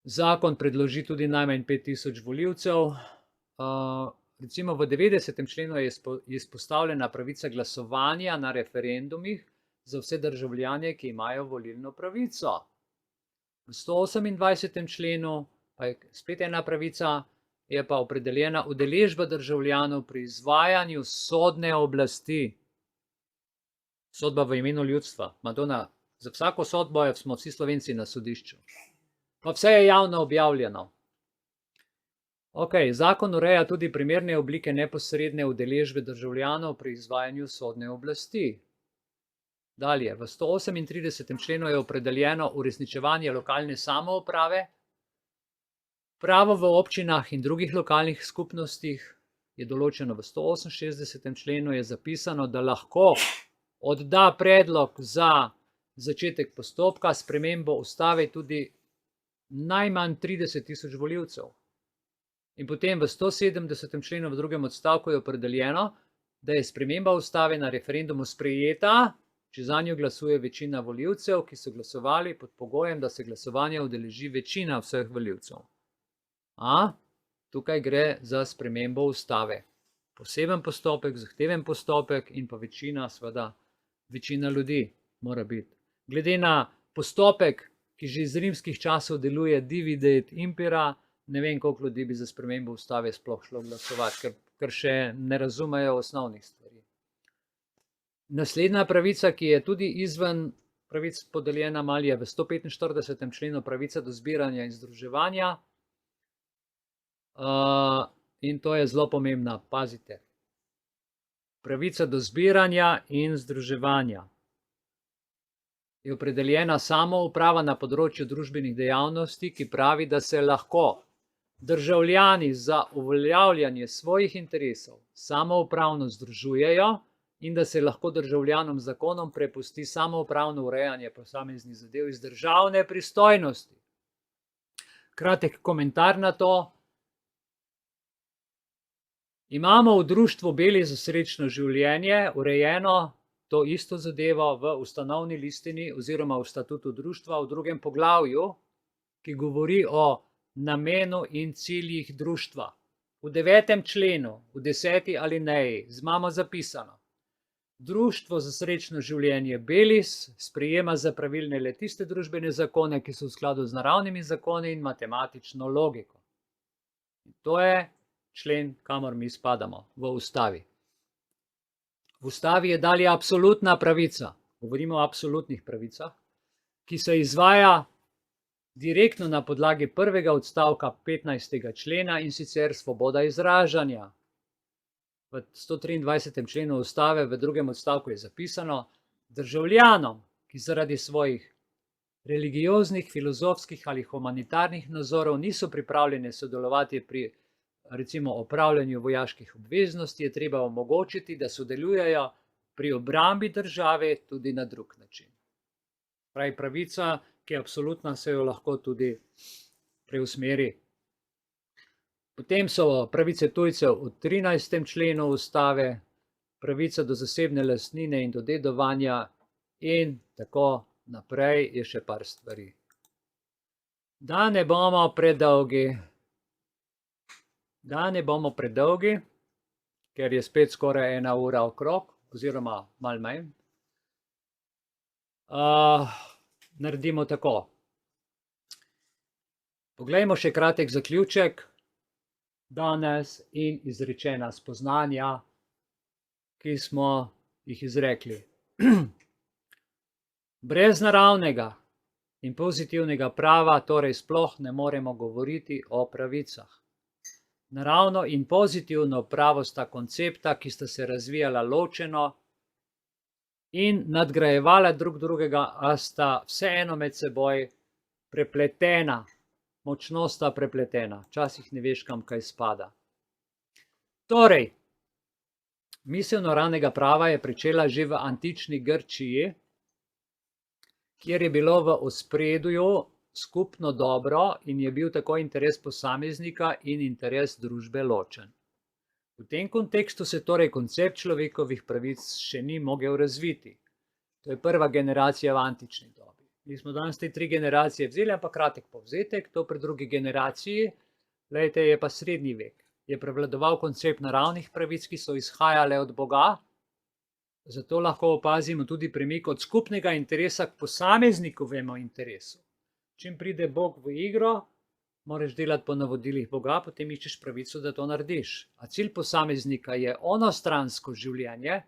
Zakon predloži tudi najmanj 5000 volivcev. Recimo v 90. členu je izpostavljena pravica glasovanja na referendumih za vse državljane, ki imajo volilno pravico. V 128. členu pa je spet ena pravica, je pa opredeljena udeležba državljanov pri izvajanju sodne oblasti. Sodba v imenu ljudstva. Madona, za vsako sodbo smo vsi Slovenci na sodišču. Pa vse je javno objavljeno. Ok, zakon ureja tudi primerne oblike neposredne udeležbe državljanov pri izvajanju sodne oblasti. Dalje, v 138. členu je opredeljeno uresničevanje lokalne samouprave. Pravo v občinah in drugih lokalnih skupnostih je določeno v 168. členu, je zapisano, da lahko odda predlog za začetek postopka spremembo ustave tudi najmanj 30.000 volivcev. In potem v 170. členu v drugem odstavku je opredeljeno, da je sprememba ustave na referendumu sprejeta, če zanjo glasuje večina volivcev, ki so glasovali pod pogojem, da se glasovanja udeleži večina vseh volivcev. Tukaj gre za spremembo ustave. Poseben postopek, zahteven postopek in pa večina, seveda, večina ljudi mora biti. Glede na postopek, ki že iz rimskih časov deluje divide et impera, ne vem, koliko ljudi bi za spremembo ustave sploh šlo glasovati, ker še ne razumejo osnovnih stvari. Naslednja pravica, ki je tudi izven pravic podeljena, je v 145. členu pravica do zbiranja in združevanja. In to je zelo pomembna, pazite. Pravica do zbiranja in združevanja je opredeljena samouprava na področju družbenih dejavnosti, ki pravi, da se lahko državljani za uveljavljanje svojih interesov samoupravno združujejo in da se lahko državljanom z zakonom prepusti samoupravno urejanje posameznih zadev iz državne pristojnosti. Kratek komentar na to. Imamo v društvu Beli za srečno življenje urejeno to isto zadevo v ustanovni listini oziroma v statutu društva v 2. poglavju, ki govori o namenu in ciljih društva. V 9. členu, v 10. alineji, imamo zapisano: Društvo za srečno življenje Belis sprejema za pravilne le tiste družbene zakone, ki so v skladu z naravnimi zakoni in matematično logiko. In to je člen, kamor mi spadamo, v ustavi. V ustavi je dalje absolutna pravica, govorimo o absolutnih pravicah, ki se izvaja direktno na podlagi prvega odstavka 15. člena in sicer svoboda izražanja. V 123. členu ustave v 2. odstavku je zapisano: državljanom, ki zaradi svojih religioznih, filozofskih ali humanitarnih nazorov niso pripravljeni sodelovati pri recimo opravljanju vojaških obveznosti, je treba omogočiti, da sodelujejo pri obrambi države tudi na drug način. Pravi pravica, ki je absolutna, se jo lahko tudi preusmeri. Potem so pravice tujcev v 13. členu ustave, pravica do zasebne lastnine in do dedovanja in tako naprej, je še par stvari. Da ne bomo predolgi, ker je spet skoraj 1 ura okrog, oziroma malo manj, naredimo tako. Poglejmo še kratek zaključek danes in izrečena spoznanja, ki smo jih izrekli. Brez naravnega in pozitivnega prava torej sploh ne moremo govoriti o pravicah. Naravno in pozitivno pravo sta koncepta, ki sta se razvijala ločeno in nadgrajevala drug drugega, a sta vseeno med seboj prepletena, močno sta prepletena, včasih ne veš, kam kaj spada. Torej, misel naravnega prava je pričela že v antični Grčiji, kjer je bilo v ospredju skupno dobro in je bil tako interes posameznika in interes družbe ločen. V tem kontekstu se torej koncept človekovih pravic še ni mogel razviti. To je prva generacija v antični dobi. Mi smo danes te 3 generacije vzeli, ampak kratek povzetek, to pri drugi generaciji, glejte, je pa srednji vek. Je prevladoval koncept naravnih pravic, ki so izhajale od Boga, zato lahko opazimo tudi premik od skupnega interesa k posameznikovemu interesu. Čim pride Bog v igro, moraš delati po navodilih Boga, potem iščeš pravico, da to narediš. A cilj posameznika je onostransko življenje,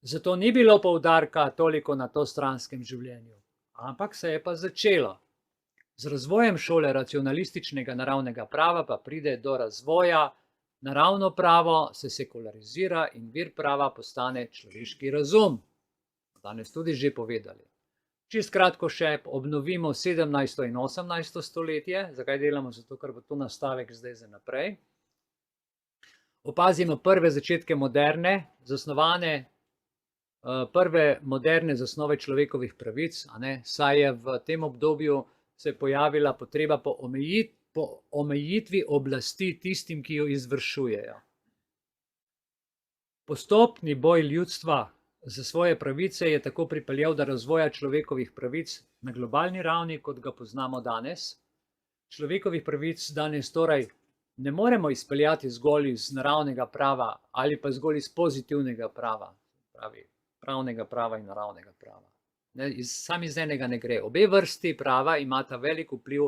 Zato ni bilo poudarka toliko na to stranskem življenju, ampak se je pa začelo. Z razvojem šole racionalističnega naravnega prava pa pride do razvoja, naravno pravo se sekularizira in vir prava postane človeški razum. Danes tudi že povedali. Čisto kratko še obnovimo 17. in 18. stoletje. Zakaj delamo? Zato, ker bo to nastavek zdaj za naprej. Opazimo prve začetke moderne, prve moderne zasnove človekovih pravic, saj je v tem obdobju se pojavila potreba po omejitvi oblasti tistim, ki jo izvršujejo. Postopni boj ljudstva za svoje pravice je tako pripeljal do razvoja človekovih pravic na globalni ravni, kot ga poznamo danes. Človekovih pravic danes torej ne moremo izpeljati zgolj iz naravnega prava ali pa zgolj iz pozitivnega prava, pravnega prava in naravnega prava. Sam iz enega ne gre. Obe vrsti prava imata velik vpliv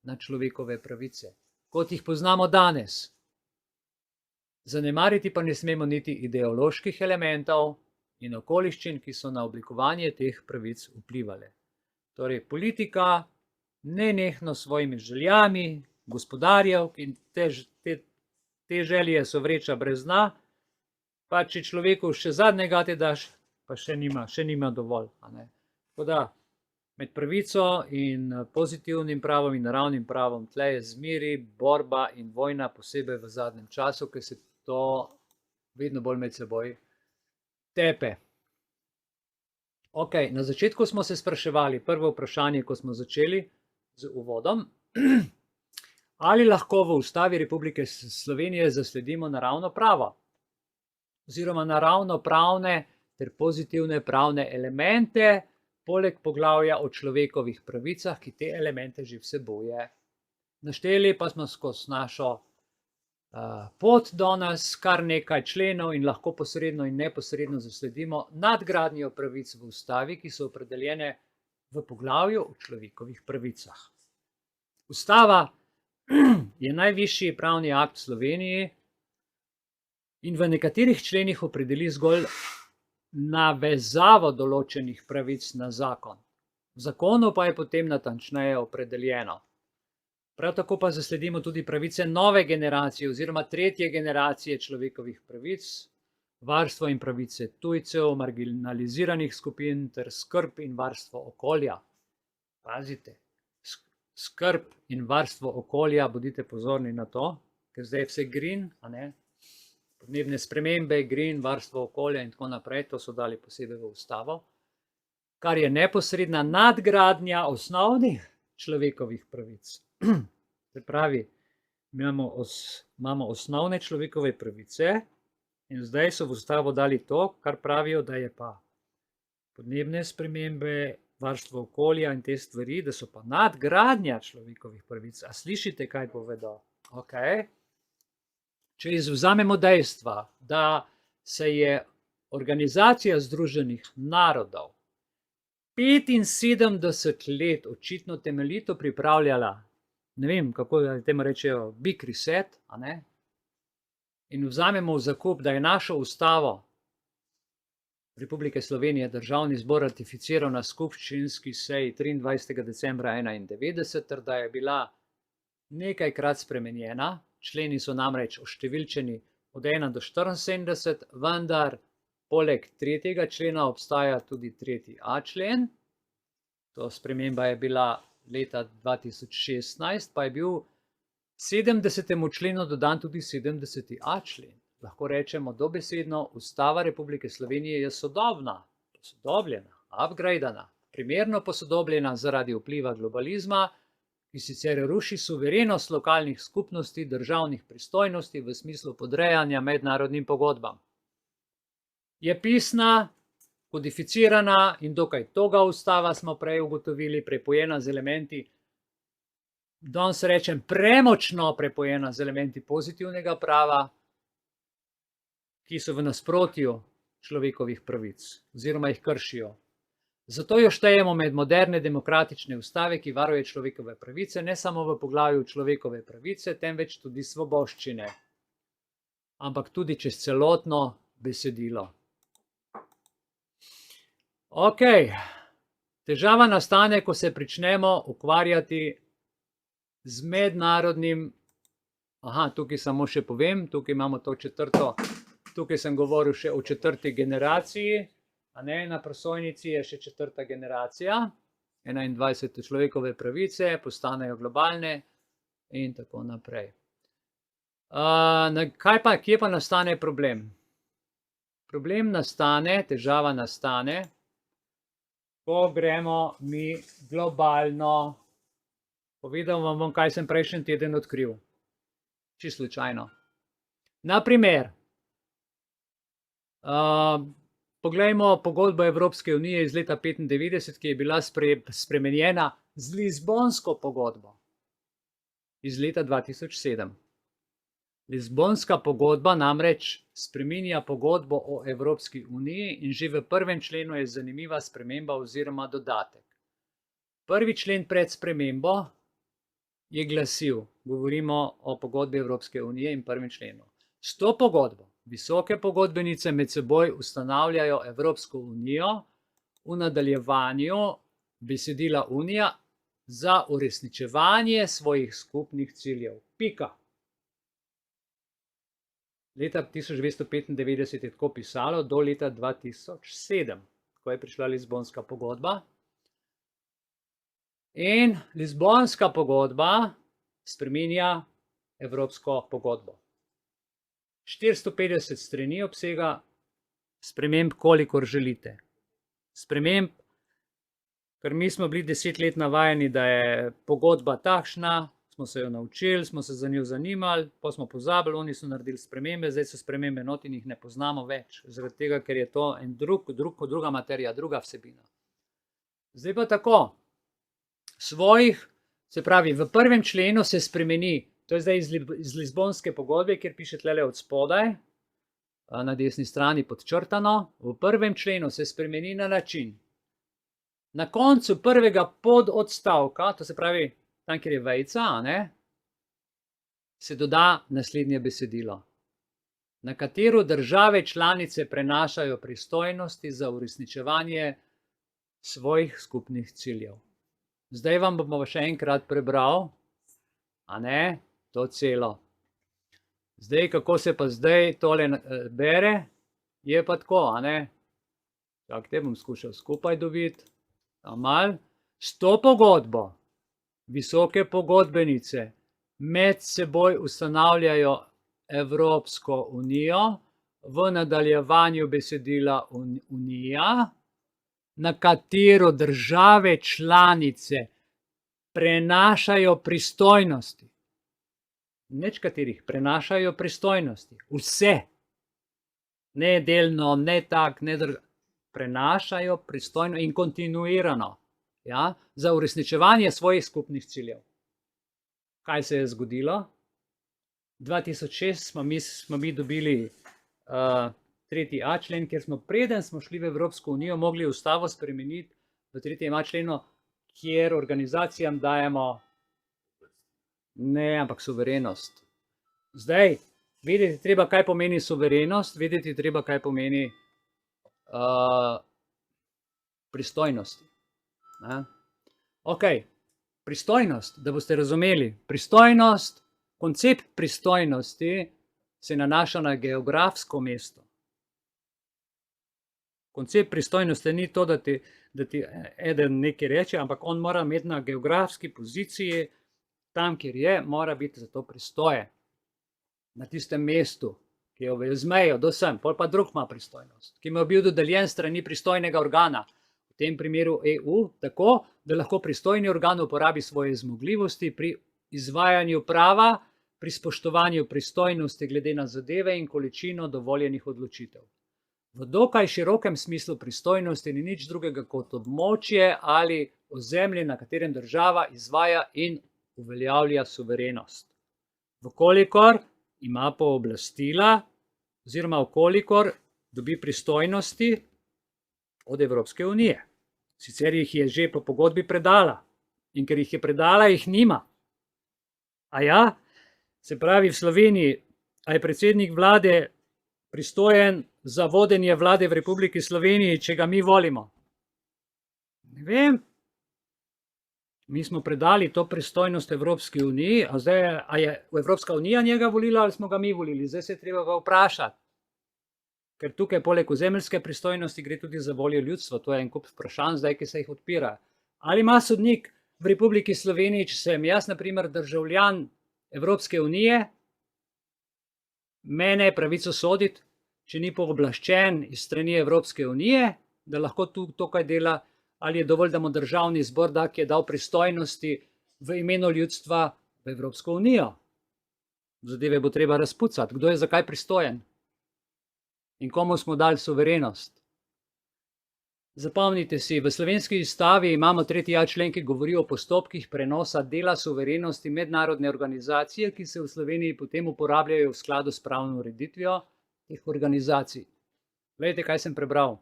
na človekove pravice, kot jih poznamo danes. Zanemariti pa ne smemo niti ideoloških elementov in okoliščin, ki so na oblikovanje teh pravic vplivale. Torej, politika nenehno s svojimi željami, gospodarjev, in te želje so vreča brez dna, pa če človeku še zadnjega te daš, pa še nima dovolj. Tako da med pravico in pozitivnim pravom in naravnim pravom tle je zmeri borba in vojna, posebej v zadnjem času, ker se to vedno bolj med seboj tepe. Ok, na začetku smo se spraševali, prvo vprašanje, ko smo začeli z uvodom, ali lahko v Ustavi Republike Slovenije zasledimo naravno pravo oziroma naravno pravne ter pozitivne pravne elemente, poleg poglavja o človekovih pravicah, ki te elemente že vsebuje. Našteli pa smo skozi našo pot do nas kar nekaj členov in lahko posredno in neposredno zasledimo nadgradnjo pravic v Ustavi, ki so opredeljene v poglavju o človekovih pravicah. Ustava je najvišji pravni akt v Sloveniji in v nekaterih členih opredeli zgolj navezavo določenih pravic na zakon. V zakonu pa je potem natančneje opredeljeno. Prav tako pa zasledimo tudi pravice nove generacije oziroma tretje generacije človekovih pravic, varstvo in pravice tujcev, marginaliziranih skupin ter skrb in varstvo okolja. Pazite, skrb in varstvo okolja, bodite pozorni na to, ker zdaj je vse green, podnebne spremembe, green, varstvo okolja in tako naprej, to so dali posebej v Ustavo, kar je neposredna nadgradnja osnovnih človekovih pravic. Se pravi, imamo osnovne človekove pravice in zdaj so v Ustavo dali to, kar pravijo, da je pa podnebne spremembe, varstvo okolja in te stvari, da so pa nadgradnja človekovih pravic. A slišite, kaj povedo? Ok. Če izvzamemo dejstva, da se je Organizacija združenih narodov 75 let očitno temeljito pripravljala, ne vem, kako temu rečejo, big reset, in vzamemo v zakup, da je našo Ustavo Republike Slovenije Državni zbor ratificiral na skupščinski seji 23. decembra 1991, ter da je bila nekajkrat spremenjena, členi so namreč oštevilčeni od 1 do 74, vendar poleg 3. člena obstaja tudi 3.a člen, to sprememba je bila leta 2016, pa je bil 70. členu dodan tudi 70.a člen. Lahko rečemo dobesedno, Ustava Republike Slovenije je sodobna, posodobljena, upgradana, primerno posodobljena zaradi vpliva globalizma, ki sicer ruši suverenost lokalnih skupnosti, državnih pristojnosti v smislu podrejanja mednarodnim pogodbam. Je pisna, kodificirana in dokaj toga Ustava, smo prej ugotovili, prepojena z elementi, danes rečem premočno prepojena z elementi pozitivnega prava, ki so v nasprotju človekovih pravic oziroma jih kršijo. Zato jo štejemo med moderne demokratične ustave, ki varuje človekove pravice, ne samo v poglavju človekove pravice, temveč tudi svoboščine, ampak tudi čez celotno besedilo. Ok, težava nastane, ko se pričnemo ukvarjati z mednarodnim, tukaj samo še povem, tukaj imamo to četrto, tukaj sem govoril še o četrti generaciji, na prosojnici je še četrta generacija, 21 človekove pravice postanejo globalne in tako naprej. Kje pa nastane problem? Problem nastane, težava nastane, ko gremo mi globalno. Povedal vam bom, kaj sem prejšnji teden odkril. Čisto slučajno. Na primer, poglejmo pogodbo Evropske unije iz leta 1995, ki je bila spremenjena z Lizbonsko pogodbo iz leta 2007. Lizbonska pogodba namreč spreminja pogodbo o Evropski uniji in že v 1. členu je zanimiva sprememba oziroma dodatek. 1. člen pred spremembo je glasil, govorimo o pogodbi Evropske unije in 1. členu. S to pogodbo visoke pogodbenice med seboj ustanavljajo Evropsko unijo, v nadaljevanju besedila unija za uresničevanje svojih skupnih ciljev. Pika. Leta 1995 je tako pisalo, do leta 2007, ko je prišla Lizbonska pogodba. In Lizbonska pogodba spreminja Evropsko pogodbo. 450 strani obsega, sprememb kolikor želite. Sprememb, ker mi smo bili 10 let navajeni, da je pogodba takšna, smo se jo naučili, smo se za njo zanimali, pa smo pozabili, oni so naredili spremembe, zdaj so spremembe not in jih ne poznamo več, zaradi tega, ker je to en druga materija, druga vsebina. Zdaj pa tako, se pravi, v 1. členu se spremeni, to je zdaj iz Lizbonske pogodbe, kjer piše tlele od spodaj, na desni strani podčrtano, v 1. členu se spremeni na način. Na koncu prvega pododstavka, to se pravi, tam, kjer je vejca, se doda naslednje besedilo, na katero države članice prenašajo pristojnosti za uresničevanje svojih skupnih ciljev. Zdaj vam bomo še enkrat prebral, to celo. Zdaj, kako se pa zdaj tole bere, je pa tako, Čakajte, bom skušal skupaj dobiti, s to pogodbo visoke pogodbenice med seboj ustanavljajo Evropsko unijo, v nadaljevanju besedila unija, na katero države članice prenašajo pristojnosti. Nič katerih, prenašajo pristojnosti. Vse. Ne delno, ne tak, ne prenašajo pristojno in kontinuirano. Za uresničevanje svojih skupnih ciljev. Kaj se je zgodilo? 2006 smo mi dobili 3.a člen, kjer smo, preden smo šli v Evropsko unijo, mogli ustavo spremeniti v 3.a členu, kjer organizacijam dajemo ampak suverenost. Zdaj, vedeti treba, kaj pomeni suverenost, vedeti treba, kaj pomeni pristojnosti. Ok, pristojnost, da boste razumeli, pristojnost, koncept pristojnosti se nanaša na geografsko mesto. Koncept pristojnosti ni to, da ti eden nekaj reče, ampak on mora imeti na geografski poziciji, tam, kjer je, mora biti za to pristojen. Na tistem mestu, ki je z mejo do sem, pol pa drug ima pristojnost, ki mu je bil dodeljen strani pristojnega organa, v tem primeru EU, tako, da lahko pristojni organ uporabi svoje zmogljivosti pri izvajanju prava, pri spoštovanju pristojnosti glede na zadeve in količino dovoljenih odločitev. V dokaj širokem smislu pristojnosti ni nič drugega kot območje ali ozemlje, na katerem država izvaja in uveljavlja suverenost. Vkolikor ima pooblastila oziroma vkolikor dobi pristojnosti od Evropske unije. Sicer jih je že po pogodbi predala in ker jih je predala, jih nima. Se pravi, v Sloveniji, a je predsednik vlade pristojen za vodenje vlade v Republiki Sloveniji, če ga mi volimo? Ne vem. Mi smo predali to pristojnost Evropski uniji, a je Evropska unija njega volila ali smo ga mi volili? Zdaj se je treba ga vprašati. Ker tukaj poleg ozemeljske pristojnosti gre tudi za voljo ljudstva. To je en kup vprašanj zdaj, ki se jih odpira. Ali ima sodnik v Republiki Sloveniji, če sem jaz, na primer, državljan Evropske unije, mene je pravico soditi, če ni pooblaščen iz strani Evropske unije, da lahko to kaj dela, ali je dovolj, da mu državni zbor da, ki je dal pristojnosti v imenu ljudstva v Evropsko unijo. Zadeve bo treba razpucati. Kdo je zakaj pristojen? In komu smo dali suverenost? Zapomnite si, v slovenski ustavi imamo 3.a člen, ki govori o postopkih prenosa dela suverenosti mednarodne organizacije, ki se v Sloveniji potem uporabljajo v skladu s pravno ureditvijo teh organizacij. Glejte, kaj sem prebral.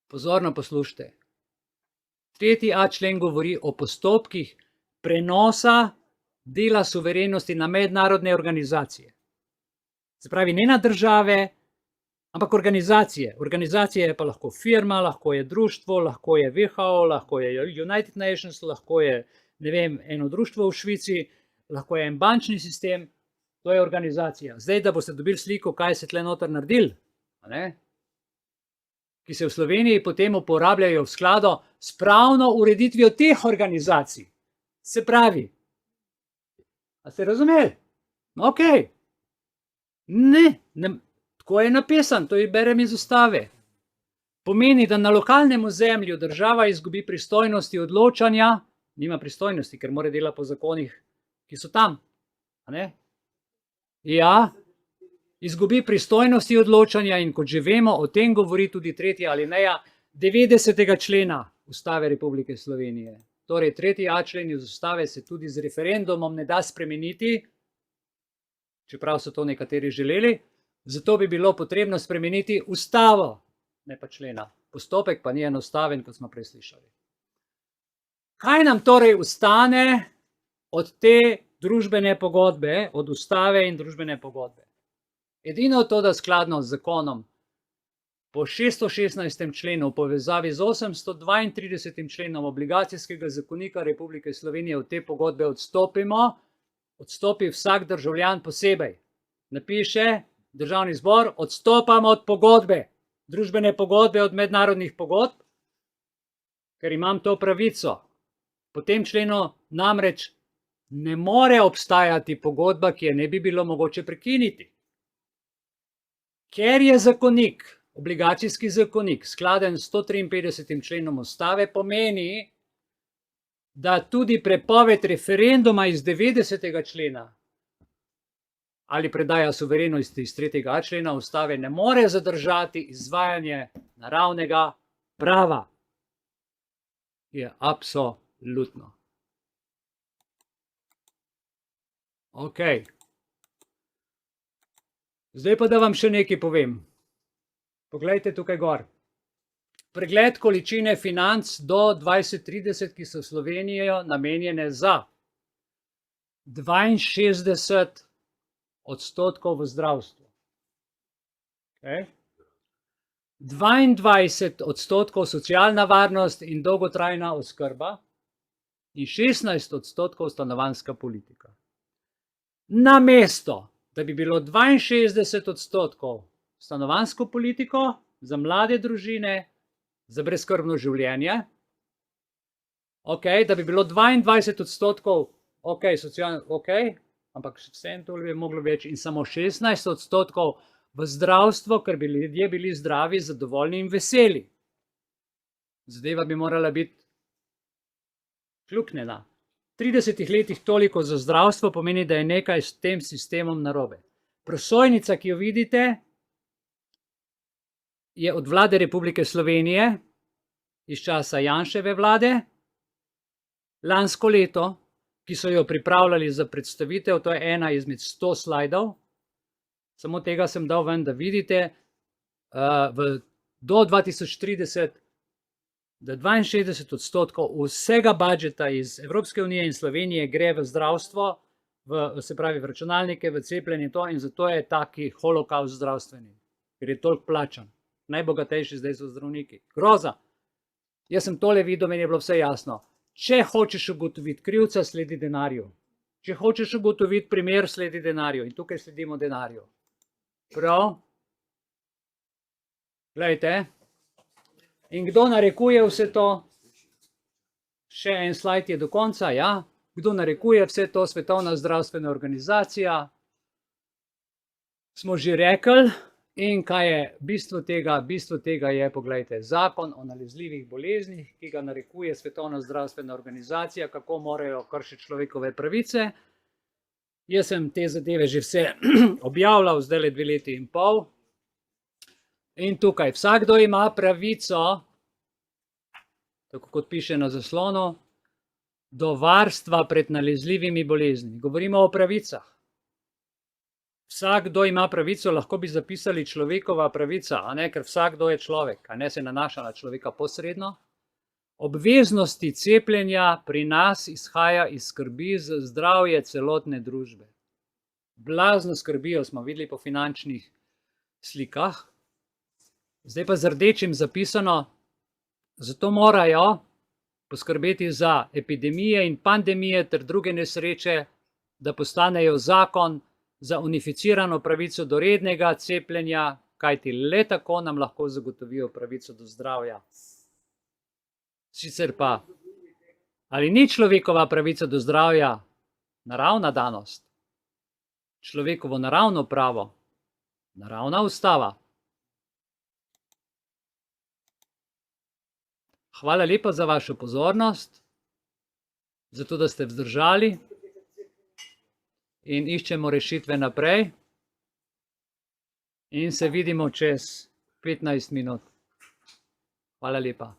Pozorno poslušajte. 3.a člen govori o postopkih prenosa dela suverenosti na mednarodne organizacije. Se pravi, ne na države, ampak organizacije. Organizacija je pa lahko firma, lahko je društvo, lahko je WHO, lahko je United Nations, lahko je, ne vem, eno društvo v Švici, lahko je en bančni sistem, to je organizacija. Zdaj, da boste dobili sliko, kaj se tle noter naredili, ki se v Sloveniji potem uporabljajo v skladu s pravno ureditvijo teh organizacij. Se pravi, a ste razumeli? Ok. Ne, tako je napisan, to je berem iz ustave. Pomeni, da na lokalnem ozemlju država izgubi pristojnosti odločanja, nima pristojnosti, ker mora delati po zakonih, ki so tam. Ja, izgubi pristojnosti odločanja in kot že vemo, o tem govori tudi 3. alineja 90. člena Ustave Republike Slovenije. Torej, 3.a člen iz ustave se tudi z referendumom ne da spremeniti, čeprav so to nekateri želeli, zato bi bilo potrebno spremeniti ustavo, ne pa člena. Postopek pa ni enostaven, kot smo prej slišali. Kaj nam torej ostane od te družbene pogodbe, od ustave in družbene pogodbe? Edino to, da skladno z zakonom po 616. členu v povezavi z 832. členom obligacijskega zakonika Republike Slovenije od te pogodbe odstopimo, odstopi vsak državljan posebej. Napiše Državni zbor, odstopamo od pogodbe, družbene pogodbe od mednarodnih pogodb, ker imam to pravico. Po tem členu namreč ne more obstajati pogodba, ki je ne bi bilo mogoče prekiniti. Ker je zakonik, obligacijski zakonik, skladen s 153. členom ustave, pomeni, da tudi prepoved referenduma iz 90. člena ali predaja suverenosti iz 3.a člena ustave ne more zadržati izvajanje naravnega prava. Je absolutno. Ok. Zdaj pa da vam še nekaj povem. Poglejte tukaj gor. Pregled količine financ do 2030, ki so v Slovenijo namenjene za 62% v zdravstvu. 22% socialna varnost in dolgotrajna oskrba in 16% stanovanjska politika. Namesto, da bi bilo 62% stanovanjsko politiko za mlade družine, za brezskrbno življenje, da bi bilo 22% socialno, ampak vsem to bi moglo več in samo 16% v zdravstvo, ker bi ljudje bili zdravi, zadovoljni in veseli. Zadeva bi morala biti kljuknjena. V 30 letih toliko za zdravstvo pomeni, da je nekaj s tem sistemom narobe. Prosojnica, ki jo vidite, je od Vlade Republike Slovenije iz časa Janševe vlade, lansko leto, ki so jo pripravljali za predstavitev, to je ena izmed 100 slajdov, samo tega sem dal ven, da vidite, do 2030, da 62% vsega budžeta iz Evropske unije in Slovenije gre v zdravstvo, se pravi v računalnike, v cepljenje in zato je taki holokaust zdravstveni, ker je toliko plačan. Najbogatejši zdaj so zdravniki. Groza. Jaz sem tole videl, meni je bilo vse jasno. Če hočeš ugotoviti krivca, sledi denarju. Če hočeš ugotoviti primer, sledi denarju. In tukaj sledimo denarju. Prav? Glejte. In kdo narekuje vse to? Še en slajd je do konca, ja. Kdo narekuje vse to? Svetovna zdravstvena organizacija. Smo že rekli. In kaj je bistvo tega? Bistvo tega je, poglejte, zakon o nalezljivih boleznih, ki ga narekuje Svetovna zdravstvena organizacija, kako morajo kršiti človekove pravice. Jaz sem te zadeve že vse objavljal, zdaj 2 leti in pol. In tukaj, vsakdo ima pravico, tako kot piše na zaslonu, do varstva pred nalezljivimi boleznimi. Govorimo o pravicah. Vsakdo ima pravico, lahko bi zapisali človekova pravica, a ne, ker vsakdo je človek, a ne, se nanaša na človeka posredno. Obveznosti cepljenja pri nas izhaja iz skrbi za zdravje celotne družbe. Blazno skrbijo, smo videli po finančnih slikah. Zdaj pa z rdečim zapisano, zato morajo poskrbeti za epidemije in pandemije ter druge nesreče, da postanejo zakon za unificirano pravico do rednega cepljenja, kajti le tako nam lahko zagotovijo pravico do zdravja. Sicer pa, ali ni človekova pravica do zdravja naravna danost? Človekovo naravno pravo, naravna ustava. Hvala lepa za vašo pozornost, zato da ste vzdržali. In iščemo rešitve naprej. In se vidimo čez 15 minut. Hvala lepa.